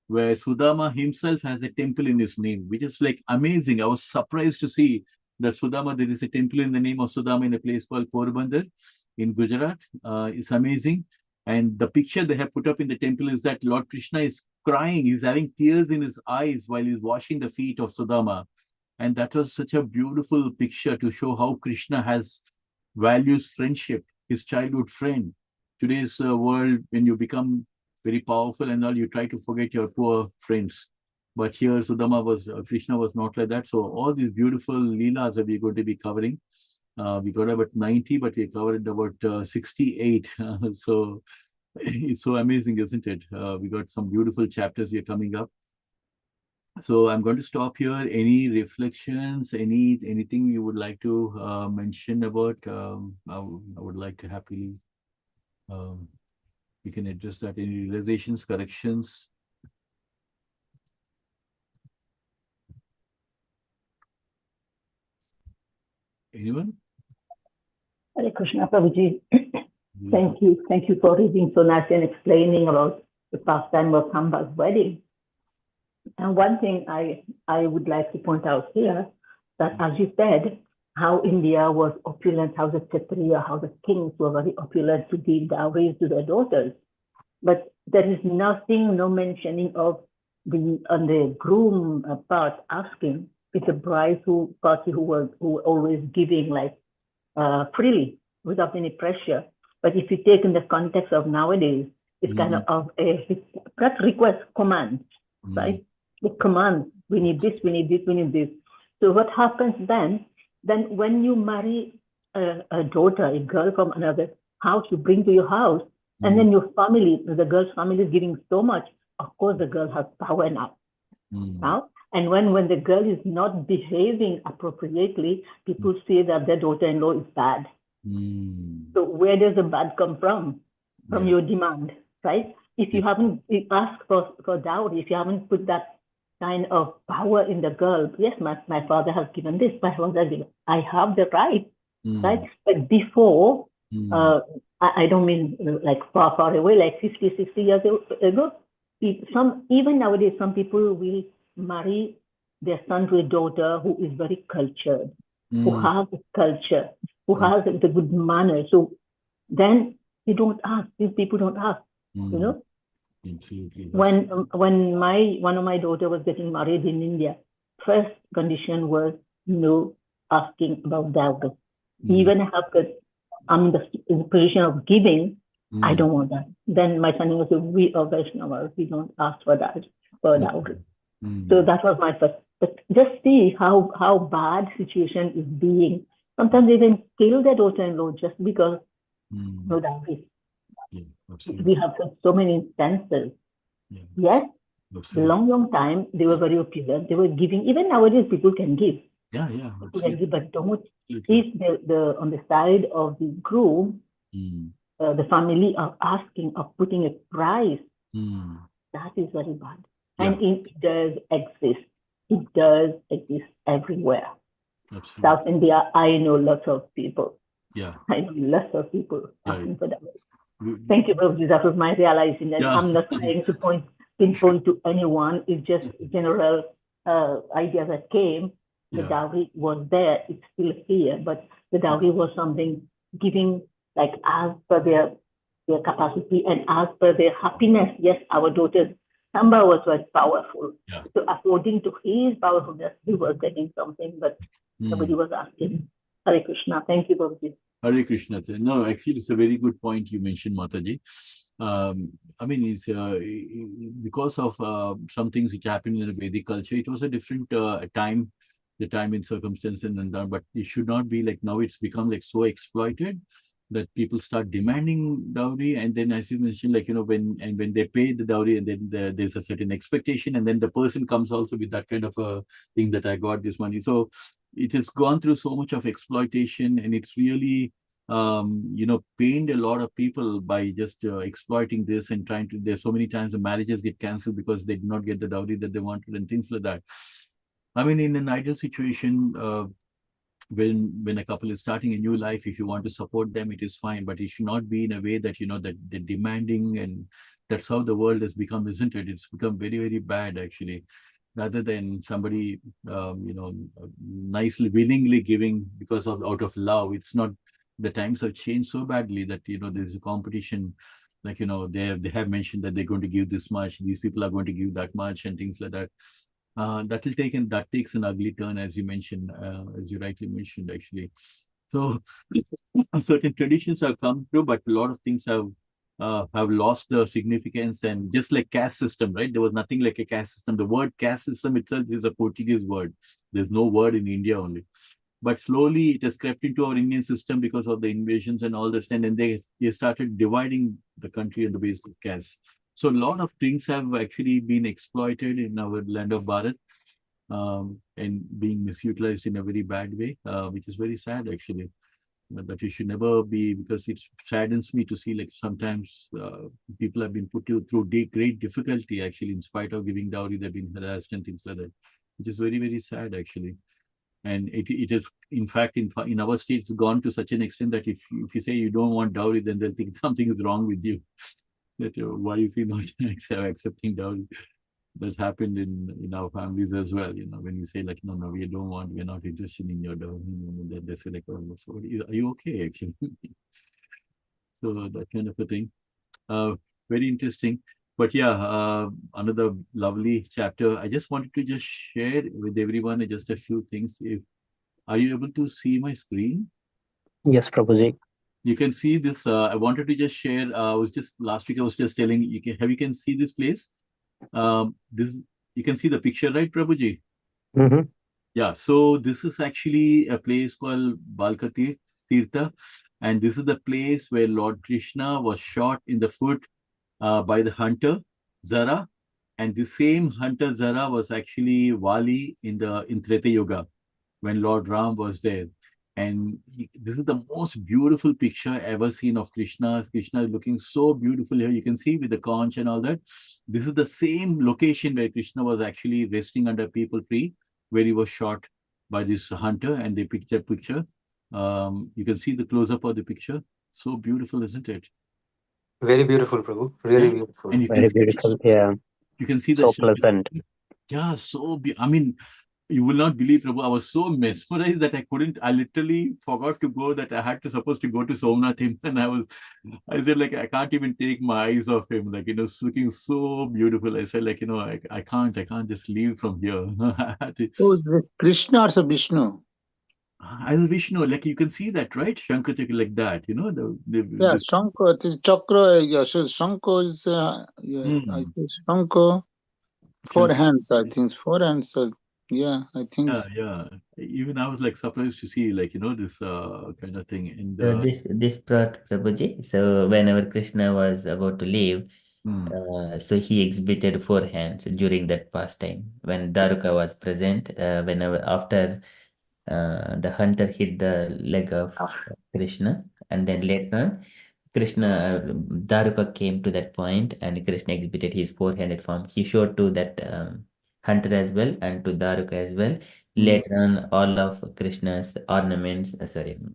where Sudama himself has a temple in his name, which is like amazing. I was surprised to see that Sudama, there is a temple in the name of Sudama in a place called Porbandar in Gujarat. It's amazing. And the picture they have put up in the temple is that Lord Krishna is crying. He's having tears in his eyes while he's washing the feet of Sudama. And that was such a beautiful picture to show how Krishna values friendship, his childhood friend. Today's world, when you become very powerful and all, you try to forget your poor friends. But here, Krishna was not like that. So all these beautiful leelas that we're going to be covering. We got about 90, but we covered about 68. So it's so amazing, isn't it? We got some beautiful chapters here coming up. So I'm going to stop here. Any reflections, anything you would like to mention about? I would like to happily, we can address that. Any realizations, corrections? Anyone? Hare Krishna, Prabhuji. Thank you. Thank you for reading so nice and explaining about the pastime of Samba's wedding. And one thing I would like to point out here, that as you said, how India was opulent, how the Kshatriya, how the kings were very opulent to give dowries to their daughters. But there is nothing, no mentioning of on the groom part asking. It's the bride party who were always giving like freely, without any pressure. But if you take in the context of nowadays, It's kind of a not request, command, right? The command, we need this, we need this, we need this. So what happens then? Then when you marry a daughter, a girl from another house, you bring to your house, and then your family, the girl's family is giving so much. Of course, the girl has power now. And when the girl is not behaving appropriately, people say that their daughter-in-law is bad. So where does the bad come from? From your demand, right? If you haven't asked for dowry, if you haven't put that kind of power in the girl, yes, my father has given this, my father has given, I have the right, right? But before, I don't mean like far, far away, like 50, 60 years ago, even nowadays, some people will marry their son to a daughter who is very cultured, who has a culture, who has the good manners. So then you don't ask, these people don't ask, you know? Absolutely. When one of my daughter was getting married in India, first condition was no asking about dowry. Even after I'm in the position of giving, I don't want that. Then my son was we are Vaishnavas, we don't ask for that, for dowry. So that was my first. But just see how bad situation is being. Sometimes they even kill their daughter-in-law just because no dowry. We have so many instances. Yes, a long time they were very opulent. They were giving. Even nowadays, people can give. People can give, but don't. If the on the side of the groom, the family are asking of putting a price, that is very bad. And it does exist. It does exist everywhere. Absolutely. South India, I know lots of people. I know lots of people asking for that. Thank you, Prabhuji. That was my realization. And I'm not trying to pinpoint to anyone. It's just general idea that came. The dowry was there. It's still here. But the dowry was something giving like as per their capacity and as per their happiness. Yes, our daughter Samba was very powerful. So according to his powerfulness, he was getting something, but nobody was asking. Hare Krishna. Thank you, Prabhuji. Hare Krishna. No, actually, it's a very good point you mentioned, Mataji. I mean, it's because of some things which happened in the Vedic culture. It was a different time, the time and circumstance, but it should not be like now. It's become like so exploited that people start demanding dowry, and then as you mentioned, like when they pay the dowry, and then there's a certain expectation, and then the person comes also with that kind of a thing that I got this money. So it has gone through so much of exploitation, and it's really pained a lot of people by just exploiting this and trying to. There's so many times the marriages get cancelled because they did not get the dowry that they wanted and things like that. I mean, in an ideal situation, when a couple is starting a new life, if you want to support them, it is fine, but it should not be in a way that that they're demanding, and that's how the world has become, isn't it? It's become very, very bad actually. Rather than somebody nicely, willingly giving because of out of love. It's not. The times have changed so badly that there's a competition. Like they have mentioned that they're going to give this much, these people are going to give that much, and things like that. That takes an ugly turn, as you mentioned, as you rightly mentioned, actually. So certain traditions have come through, but a lot of things have lost the significance. And just like caste system, right? There was nothing like a caste system. The word caste system itself is a Portuguese word. There's no word in India only. But slowly it has crept into our Indian system because of the invasions and all this, and then they started dividing the country on the basis of caste. So a lot of things have actually been exploited in our land of Bharat, and being misutilized in a very bad way, which is very sad actually. But it should never be, because it saddens me to see like sometimes people have been put through great difficulty actually, in spite of giving dowry, they've been harassed and things like that, which is very, very sad actually. And it is, in fact, in our state, it's gone to such an extent that if you say you don't want dowry, then they'll think something is wrong with you. That why is he not accepting dowry? That happened in our families as well. When you say like, no, we don't want, we're not interested in your dowry, then they say like, oh, so are you okay actually? So that kind of a thing. Very interesting. But yeah, another lovely chapter. I just wanted to just share with everyone just a few things. Are you able to see my screen? Yes, Prabhuji. You can see this. I wanted to just share. I was just last week. I was just telling you. You can see this place. This you can see the picture, right, Prabhuji? Mm-hmm. Yeah. So this is actually a place called Balkati Tirtha, and this is the place where Lord Krishna was shot in the foot by the hunter Zara, and the same hunter Zara was actually Vali in Treta Yuga when Lord Ram was there. And this is the most beautiful picture ever seen of Krishna. Krishna is looking so beautiful here. You can see with the conch and all that. This is the same location where Krishna was actually resting under a peepal tree, where he was shot by this hunter, and they picked that picture. You can see the close-up of the picture. So beautiful, isn't it? Very beautiful, Prabhu. Really Yeah. beautiful. And Very beautiful. Yeah. you can see the So pleasant. yeah, I mean, you will not believe, Prabhu, I was so mesmerized that I literally forgot to go, that I had to supposed to go to Somnath him. And I said, like, I can't even take my eyes off him. Like, looking so beautiful. I said, like, I can't just leave from here. I had to, Oh, is it Krishna or Vishnu? I Vishnu, like you can see that, right? Shankar Chakra, like that, Yeah, this, Shankar, it is Chakra. Yeah, so Shankar is, yeah, I mm, think Shankar, four Shankar. hands, I think, four hands. Yeah, I think Yeah, so. yeah. Even I was like surprised to see, like, this kind of thing. And So this brought Prabhuji. So whenever Krishna was about to leave, mm, so he exhibited four hands during that pastime when Daruka was present. Whenever after the hunter hit the leg of Krishna, and then later on, Daruka came to that point, and Krishna exhibited his four-handed form. He showed to that hunter as well and to Daruka as well. mm, Later on, all of Krishna's ornaments,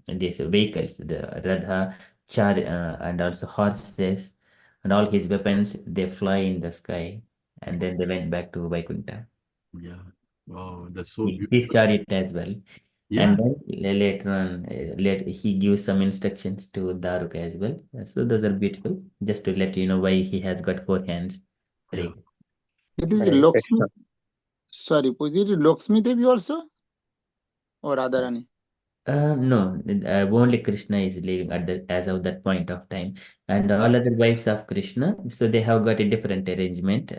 these vehicles, the Radha, and also horses, and all his weapons, they fly in the sky, and then they went back to Vaikuntha. yeah. Wow, that's so His beautiful. chariot as well. And Yeah, then later on, he gives some instructions to Daruka as well. So those are beautiful. Just to let you know why he has got four hands. yeah. It is Hare Lakshmi. Krishna. Sorry, was it Lakshmi Devi also or Radharani? No, only Krishna is living at the as of that point of time, and all other wives of Krishna. So they have got a different arrangement.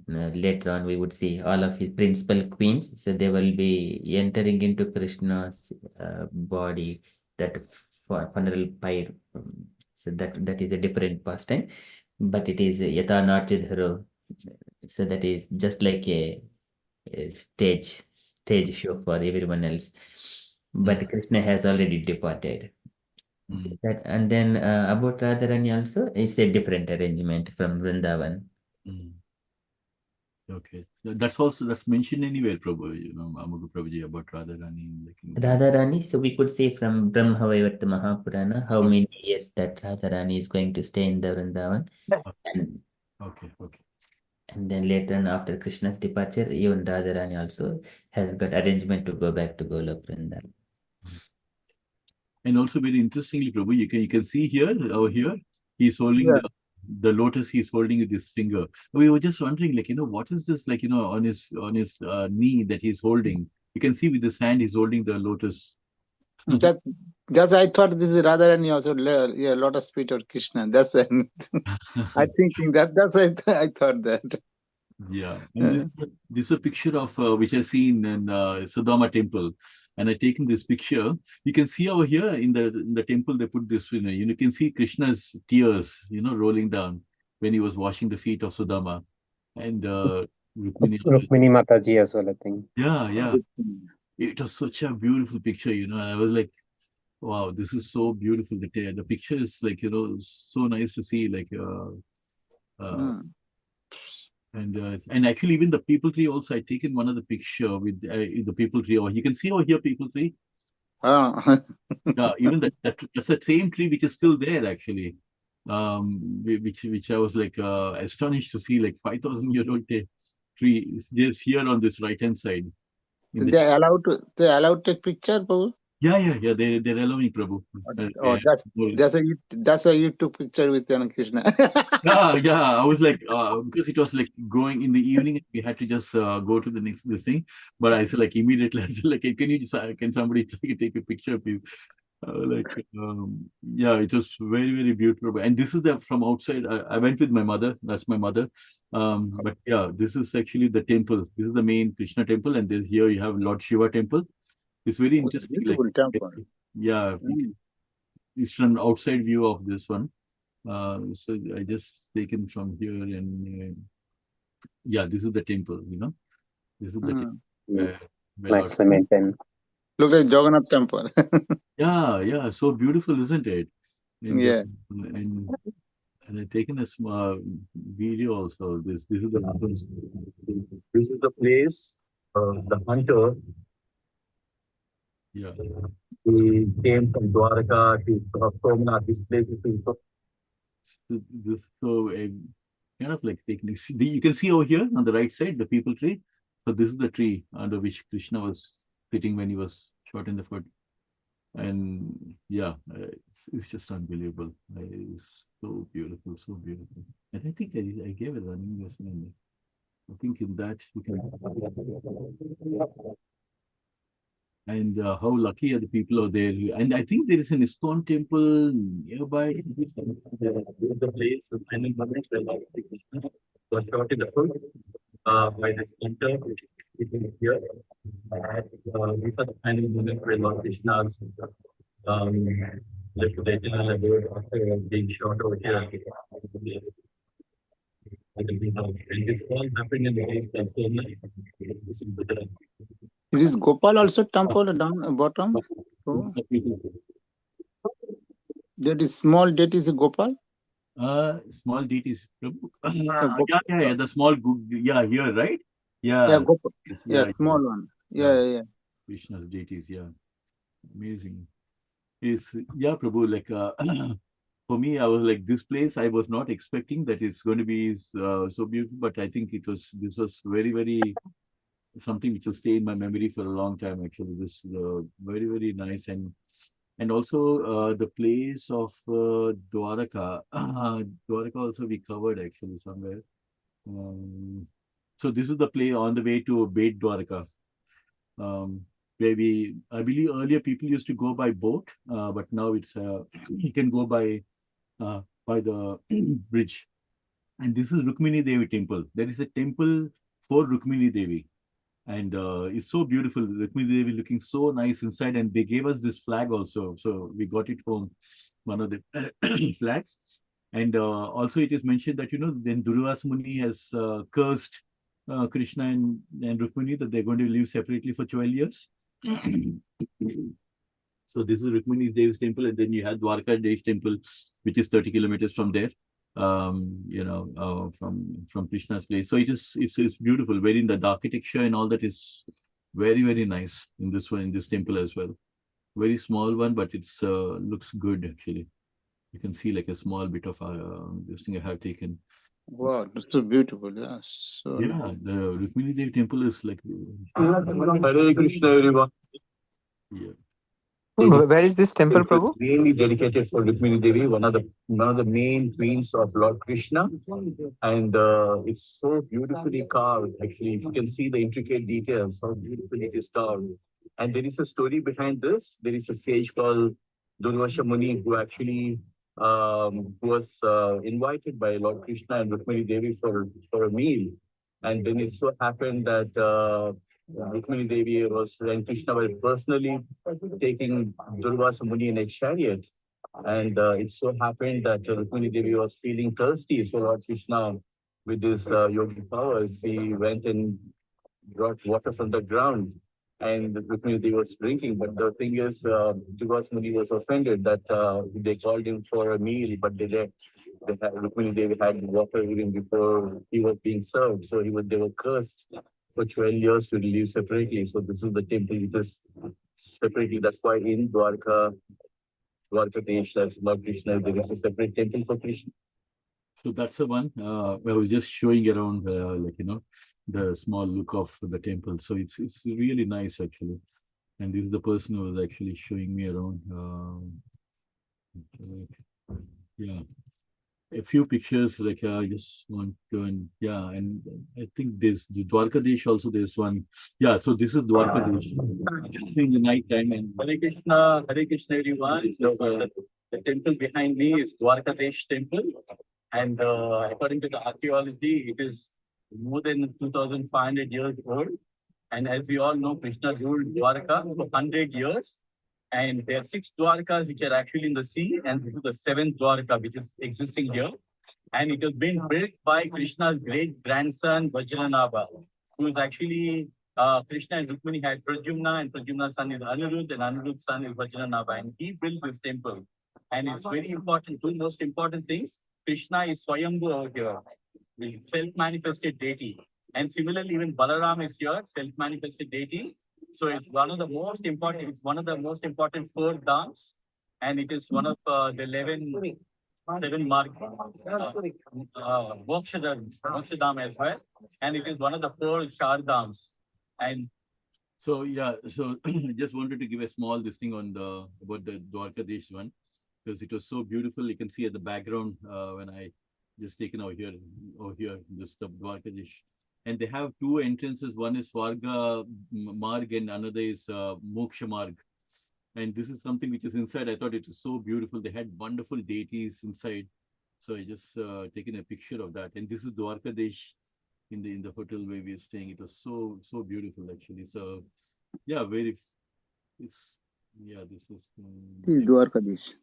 Later on, we would see all of his principal queens. So they will be entering into Krishna's body, that funeral pyre. So that is a different pastime, but it is yata natridharo. So that is just like a stage show for everyone else. But Krishna has already departed. Mm, That and then about Radharani also is a different arrangement from Vrindavan. mm. Okay. That's mentioned anywhere, Prabhu, Amagu Prabhuji, about Radharani, like in the. Radharani, so we could say from Brahmavaivarta Mahapurana how Okay, many years that Radharani is going to stay in the Vrindavan, and okay, okay. then later on after Krishna's departure, even Radharani also has got arrangement to go back to Golok Vrindavan. And also very interestingly, Prabhu, you can see here, over here, he's holding Yeah. the lotus. He's holding with his finger. We were just wondering, like, what is this, like, on his knee that he's holding? You can see with his hand he's holding the lotus. That that's I thought this is Radharani also. Yeah, lotus feet or Krishna. That's I thinking that's I thought that. Yeah, and this is a picture of which I seen in Sudama temple, and I taken this picture. You can see over here in the temple they put this. You can see Krishna's tears, rolling down when he was washing the feet of Sudama, and Rukmini. Rukmini Mataji as well, I think. Yeah, yeah, it was such a beautiful picture. I was like, wow, this is so beautiful. The picture is like so nice to see. Like uh, Mm. and actually even the people tree also I taken one of the picture with the people tree, or you can see over here people tree. Ah. Yeah, even that's the same tree which is still there actually. Which I was like astonished to see, like 5,000-year-old tree is just here on this right hand side in the. They allowed to take picture, Prabhu? Yeah, they're allowing, Prabhu. Oh, that's why you took picture with Krishna. Yeah, I was like, because it was like going in the evening, we had to just go to the next this thing. But I said like immediately, I said like, can you just can somebody take a picture of you? Yeah, it was very, very beautiful. And this is the from outside. I went with my mother. That's my mother. But yeah, this is actually the temple. This is the main Krishna temple, and there's here you have Lord Shiva temple. It's very Oh, interesting. beautiful temple. Yeah, it's an outside view of this one. So I just taken from here, and yeah, this is the temple. This is the temple where Lord. Nicely maintained. Look like Jagannath temple. Yeah, so beautiful, isn't it? And Yeah. and I've taken a small video also. This is the place. The hunter. Yeah. He came from Dwaraka to Somnath. This place is kind of like taking. You can see over here on the right side the people tree. So this is the tree under which Krishna was sitting when he was shot in the foot. And yeah, it's just unbelievable. It's so beautiful, so beautiful. And I think I gave a running lesson in it. I think in that you can. And how lucky are the people out there? And I think there is an ISKCON temple nearby. The place, the final moment where Lord Krishna was shot in the foot by this hunter here. These are the final moments where Lord Krishna's um, left the eternal abode after being shot over here. And this all happened in the days of Somnath. It is Gopal also temple down bottom. Oh. That is small. That is Gopal. Small deities. Yeah, the small here, right? Yeah, Gopal. Yeah, small one. Yeah. Krishna's deities, yeah. Amazing. Prabhu, like for me, I was like, this place, I was not expecting that it's going to be so beautiful, but I think this was very, very something which will stay in my memory for a long time, actually. This very, very nice. And also the place of Dwaraka. Dwaraka also we covered actually somewhere. So this is the play on the way to Bait Dwaraka. Where I believe earlier people used to go by boat, but now it's you can go by the bridge. And this is Rukmini Devi temple. There is a temple for Rukmini Devi. And it's so beautiful. Rukmini Devi looking so nice inside. And they gave us this flag also. So we got it home, one of the flags. And also it is mentioned that, then Durvasa Muni has cursed Krishna and Rukmini that they're going to live separately for 12 years. So this is Rukmini Devi's temple. And then you have Dwarka Devi's temple, which is 30 kilometers from there. From Krishna's place. So it's beautiful. Very in the architecture and all that is very, very nice in this one, in this temple as well. Very small one, but it's looks good actually. You can see like a small bit of this thing I have taken. Wow, that's so beautiful. Yes. So nice. The Rukmini Devi temple is like Hare Krishna, everyone. Yeah. Where is this temple, Prabhu? Mainly dedicated for Rukmini Devi, one of the main queens of Lord Krishna, and it's so beautifully carved. Actually, if you can see the intricate details, how beautifully it is carved. And there is a story behind this. There is a sage called Durvasa Muni who actually who was invited by Lord Krishna and Rukmini Devi for a meal, and then it so happened that. Rukmini Devi and Krishna were personally taking Durvasa Muni in a chariot. And it so happened that Rukmini Devi was feeling thirsty. So Lord Krishna, with his yogi powers, he went and brought water from the ground. And Rukmini Devi was drinking. But the thing is, Durvasa Muni was offended that they called him for a meal, but Rukmini Devi had water even before he was being served. So they were cursed for 12 years to live separately. So this is the temple which is separately. That's why in Dwarka Desh, Lord Krishna, there is a separate temple for Krishna. So that's the one. I was just showing around, the small look of the temple. So it's really nice actually. And this is the person who was actually showing me around. Yeah. a few pictures, like I just want to, and yeah, and I think there's the Dwarkadesh also. There's one, yeah. So this is Dwarkadesh in the night time. And Hare Krishna, everyone. The temple behind me is Dwarkadesh temple, and according to the archaeology, it is more than 2,500 years old. And as we all know, Krishna ruled Dwarka for 100 years. And there are 6 Dwarkas which are actually in the sea, and this is the 7th Dwarka which is existing here. And it has been built by Krishna's great grandson Vajranabha, who is actually Krishna and Rukmini had Pradyumna, and Pradyumna's son is Anirudh, and Anirudh's son is Vajranabha. And he built this temple. And it's very important, 2 most important things. Krishna is Swayambhu over here, the self-manifested deity. And similarly, even Balaram is here, self-manifested deity. So it's one of the most important, it's one of the most important 4 dhams, and it is one of the 7 mark Moksha Dham as well. And it is one of the 4 Shar dhams. And so, yeah, so just wanted to give a small listing on about the Dwarkadesh one, because it was so beautiful. You can see at the background when I just taken over here, just the Dwarkadesh. And they have 2 entrances. One is Swarga Marg and another is Moksha Marg. And this is something which is inside. I thought it was so beautiful. They had wonderful deities inside. So I just taken a picture of that. And this is Dwarkadesh in the hotel where we are staying. It was so beautiful actually. So yeah, this is Dwarkadesh.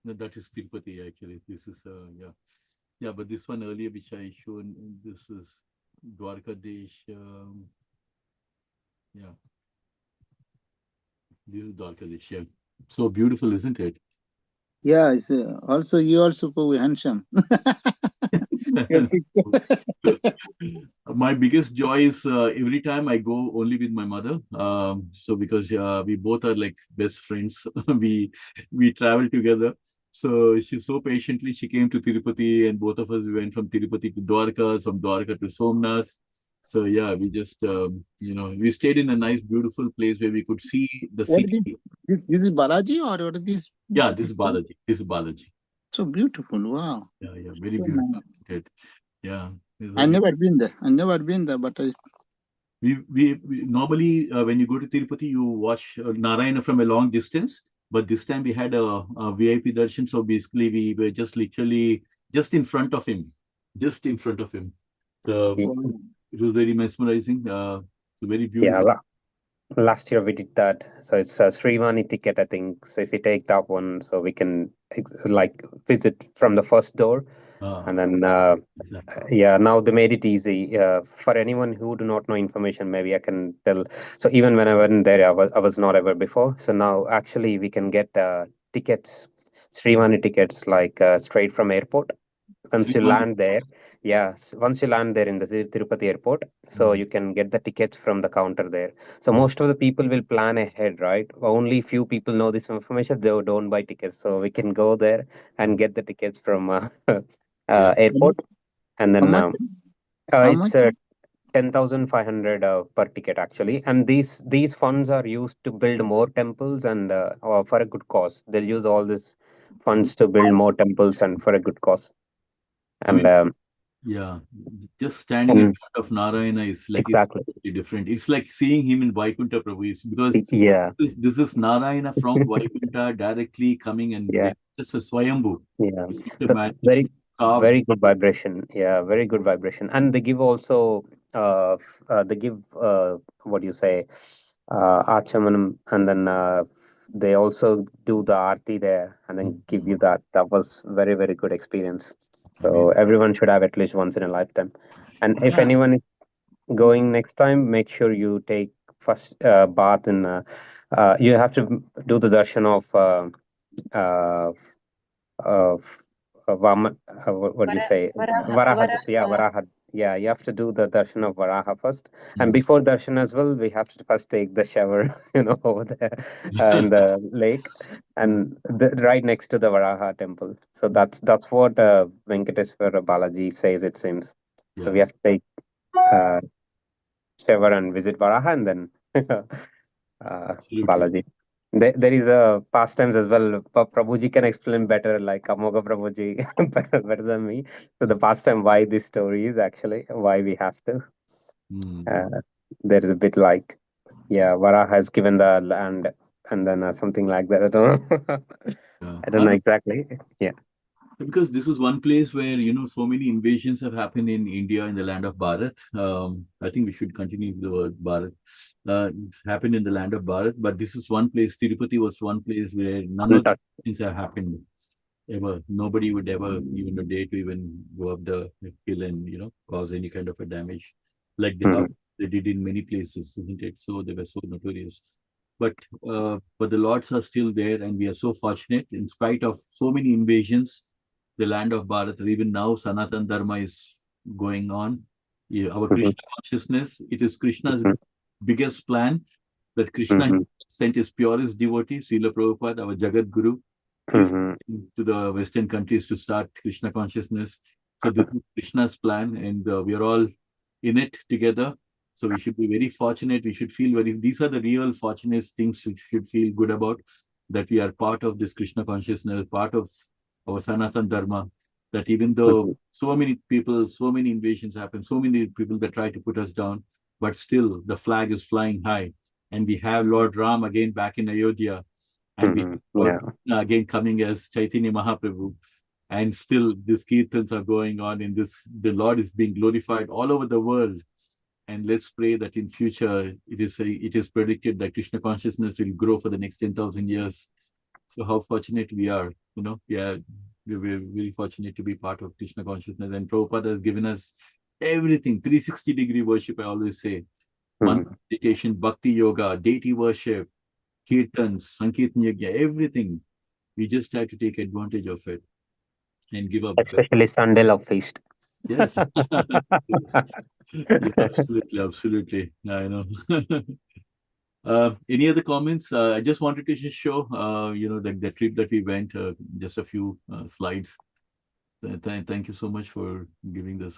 No, that is Tirupati actually. This is yeah, but this one earlier which I shown, this is Dwarkadesh. Yeah, this is Dwarkadesh. Yeah, so beautiful, isn't it? Yeah, it's, also you also very handsome. My biggest joy is every time I go only with my mother. So because we both are like best friends, we travel together. So she so patiently she came to Tirupati, and both of us we went from Tirupati to Dwarka, from Dwarka to Somnath. So yeah, we just we stayed in a nice, beautiful place where we could see the What city. is this is Balaji or what is this? Yeah, this is Balaji. This is Balaji. So beautiful! Wow. Yeah, very So beautiful. nice. Yeah. I never been there, but we normally when you go to Tirupati, you watch Narayana from a long distance. But this time we had a VIP darshan, so basically we were just literally just in front of him, So it was very mesmerizing. Very beautiful. Yeah, last year we did that. So it's a Srivani ticket, I think. So if we take that one, so we can like visit from the first door, and then yeah, now they made it easy for anyone who do not know information. Maybe I can tell. So even when I went there, I was not ever before. So now actually we can get tickets, Srivani tickets, like straight from airport. Once you land there, once you land there in the Tirupati airport, so you can get the tickets from the counter there. So most of the people will plan ahead, right? Only few people know this information. They don't buy tickets, so we can go there and get the tickets from airport, and then it's 10,500 per ticket actually, and these funds are used to build more temples and for a good cause. They'll use all these funds to build more temples and for a good cause. And yeah, just standing in front of Narayana is like exactly it's different. It's like seeing him in Vaikuntha, Prabhu, because this is Narayana from Vaikuntha directly coming, and just a Swayambhu. Yeah, that's very good vibration. Yeah, very good vibration. And they give also they give what do you say, Achamanam, and then they also do the aarti there and then give you that. That was very, very good experience. So everyone should have at least once in a lifetime. And if anyone is going next time, make sure you take first bath in you have to do the darshan of what do you say? Varaha. Yeah, Varaha. Yeah, you have to do the darshan of Varaha first. And before darshan as well, we have to first take the shower, over there in the lake, and right next to the Varaha temple. So that's what Venkateswara Balaji says, it seems. So we have to take shower and visit Varaha, and then Balaji. There is a pastimes as well. Prabhuji can explain better, like Amoga Prabhuji, better than me. So the pastime, why this story is actually why we have to. There is a bit like, yeah, Vara has given the land, and then something like that. I don't know. I don't know exactly. Yeah. Because this is one place where, so many invasions have happened in India, in the land of Bharat. I think we should continue with the word Bharat. It's happened in the land of Bharat, but this is one place, Tirupati was one place where none of the things have happened ever. Nobody would ever even dare to even go up the hill and, cause any kind of a damage like they did in many places, isn't it? So they were so notorious. But the lords are still there, and we are so fortunate in spite of so many invasions. The land of Bharat, even now, Sanatan Dharma is going on. Yeah, our Krishna consciousness, it is Krishna's biggest plan that Krishna sent his purest devotee, Srila Prabhupada, our Jagat Guru, to the Western countries to start Krishna consciousness. So this is Krishna's plan, and we are all in it together. So we should be very fortunate. We should feel these are the real fortunate things we should feel good about, that we are part of this Krishna consciousness, part of our Sanatan Dharma, that even though so many people, so many invasions happen, so many people that try to put us down, but still the flag is flying high. And we have Lord Ram again back in Ayodhya, and we have Lord Krishna again coming as Chaitanya Mahaprabhu. And still these kirtans are going on in this, the Lord is being glorified all over the world. And let's pray that in future, it is predicted that Krishna consciousness will grow for the next 10,000 years. So how fortunate we are, we're very fortunate to be part of Krishna consciousness. And Prabhupada has given us everything, 360-degree worship, I always say. Mantra meditation, bhakti yoga, deity worship, kirtans, sankirtan yajna, everything. We just have to take advantage of it and give up. Especially Sunday love feast. Yes. Yeah, absolutely. I know. Any other comments? I just wanted to just show, the trip that we went, just a few slides. Thank you so much for giving this.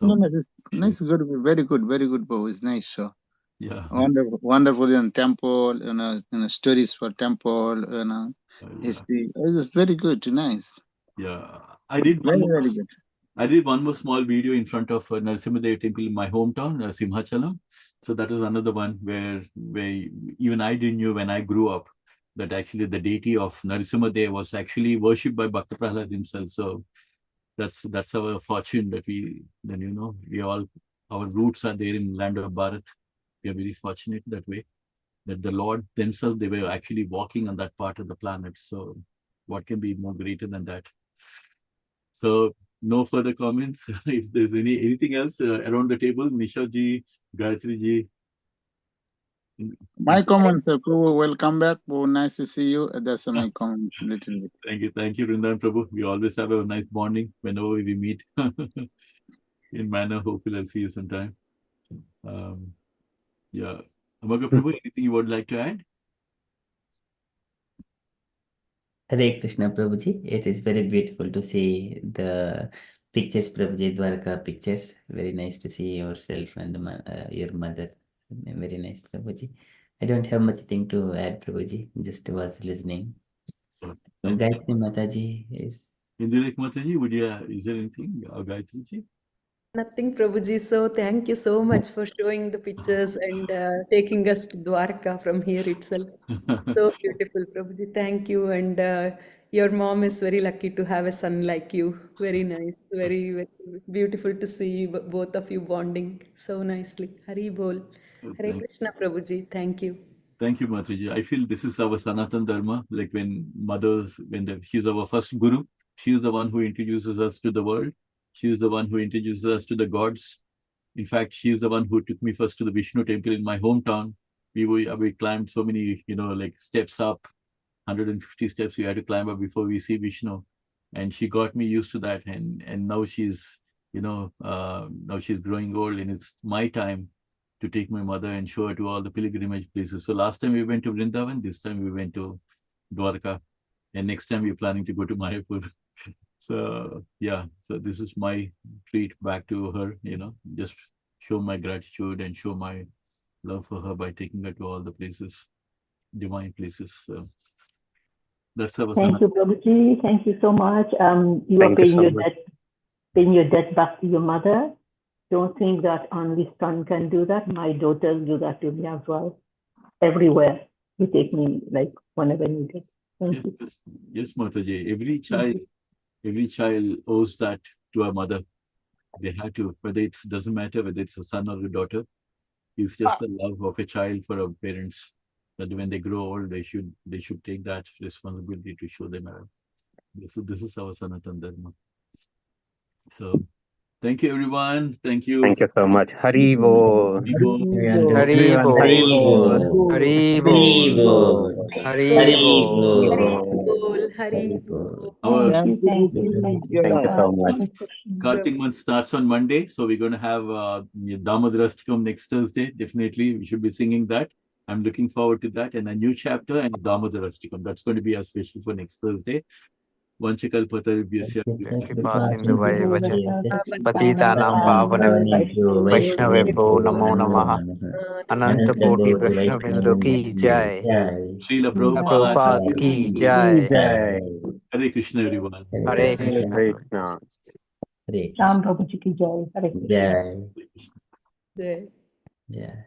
Nice, good, very good, Bob. It's nice show. Yeah. Wonderful in temple, stories for temple, history. It's very good, nice. Yeah, I did very good. I did one more small video in front of Narasimhadev temple in my hometown, Simhachalam. So that was another one where even I didn't know when I grew up that actually the deity of Narasimhadev was actually worshipped by Bhakta Prahlad himself. So that's our fortune that we all, our roots are there in land of Bharat. We are very fortunate that way, that the Lord themselves, they were actually walking on that part of the planet. So what can be more greater than that? So no further comments. If there's anything else around the table, Nisha ji, Gayatri ji. My comments, Prabhu, welcome back. Prabhu, nice to see you. That's my comments, little bit. Thank you, Vrindavan Prabhu. We always have a nice bonding whenever we meet. In manner, hopefully I'll see you sometime. Yeah. Amaga Prabhu, anything you would like to add? Hare Krishna Prabhuji. It is very beautiful to see the pictures, Prabhuji, Dwarka pictures. Very nice to see yourself and your mother. Very nice, Prabhuji. I don't have much thing to add, Prabhuji. Just was listening. Gayatri Mataji is. Indulek Mataji, is there anything? Gayatri ji? Nothing, Prabhuji. So thank you so much for showing the pictures and taking us to Dwarka from here itself. So beautiful, Prabhuji. Thank you. And your mom is very lucky to have a son like you. Very nice. Very, very beautiful to see both of you bonding so nicely. Hari Bol. Hare Krishna, Prabhuji. Thank you. Thank you, Mataji. I feel this is our Sanatan Dharma. Like when she's our first guru, she is the one who introduces us to the world. She is the one who introduces us to the gods. In fact, she is the one who took me first to the Vishnu temple in my hometown. We climbed so many, steps up, 150 steps we had to climb up before we see Vishnu. And she got me used to that. And now she's, now she's growing old, and it's my time to take my mother and show her to all the pilgrimage places. So last time we went to Vrindavan, this time we went to Dwarka, and next time we're planning to go to Mayapur. So yeah, so this is my treat back to her, just show my gratitude and show my love for her by taking her to all the places. divine places. So that's our Thank you, Prabhuji. Thank you so much. You are Thank you paying so your much. debt, paying your debt back to your mother. Don't think that only son can do that. My daughters do that to me as well. Everywhere you take me, like whenever needed. Thank you. Yes, Mataji. Every child owes that to a mother. They have to, whether it doesn't matter whether it's a son or a daughter. It's just the love of a child for our parents. That when they grow old, they should take that responsibility to show them around. So this is our Sanatan Dharma. So thank you, everyone. Thank you. Thank you so much. Haribo. Haribo. Haribo. Haribo. Haribo. Haribo. Our Thank you. Thank you so much. Kartik month starts on Monday, so we're going to have Damodarastikam next Thursday. Definitely, we should be singing that. I'm looking forward to that, and a new chapter and Damodarastikam. That's going to be our special for next Thursday. Vanchakalpatarubhyasya Patitanam Pavanebhyo Vaishnavebhyo Namo Namaha Ananta Koti Vaishnavendra Ki Jai Srila Prabhupada Ki Jai Hare Krishna, everyone. Hare Krishna. Krishna. Ram Prabhuji ki jai. Hare Krishna. Jai. Jai. Jai.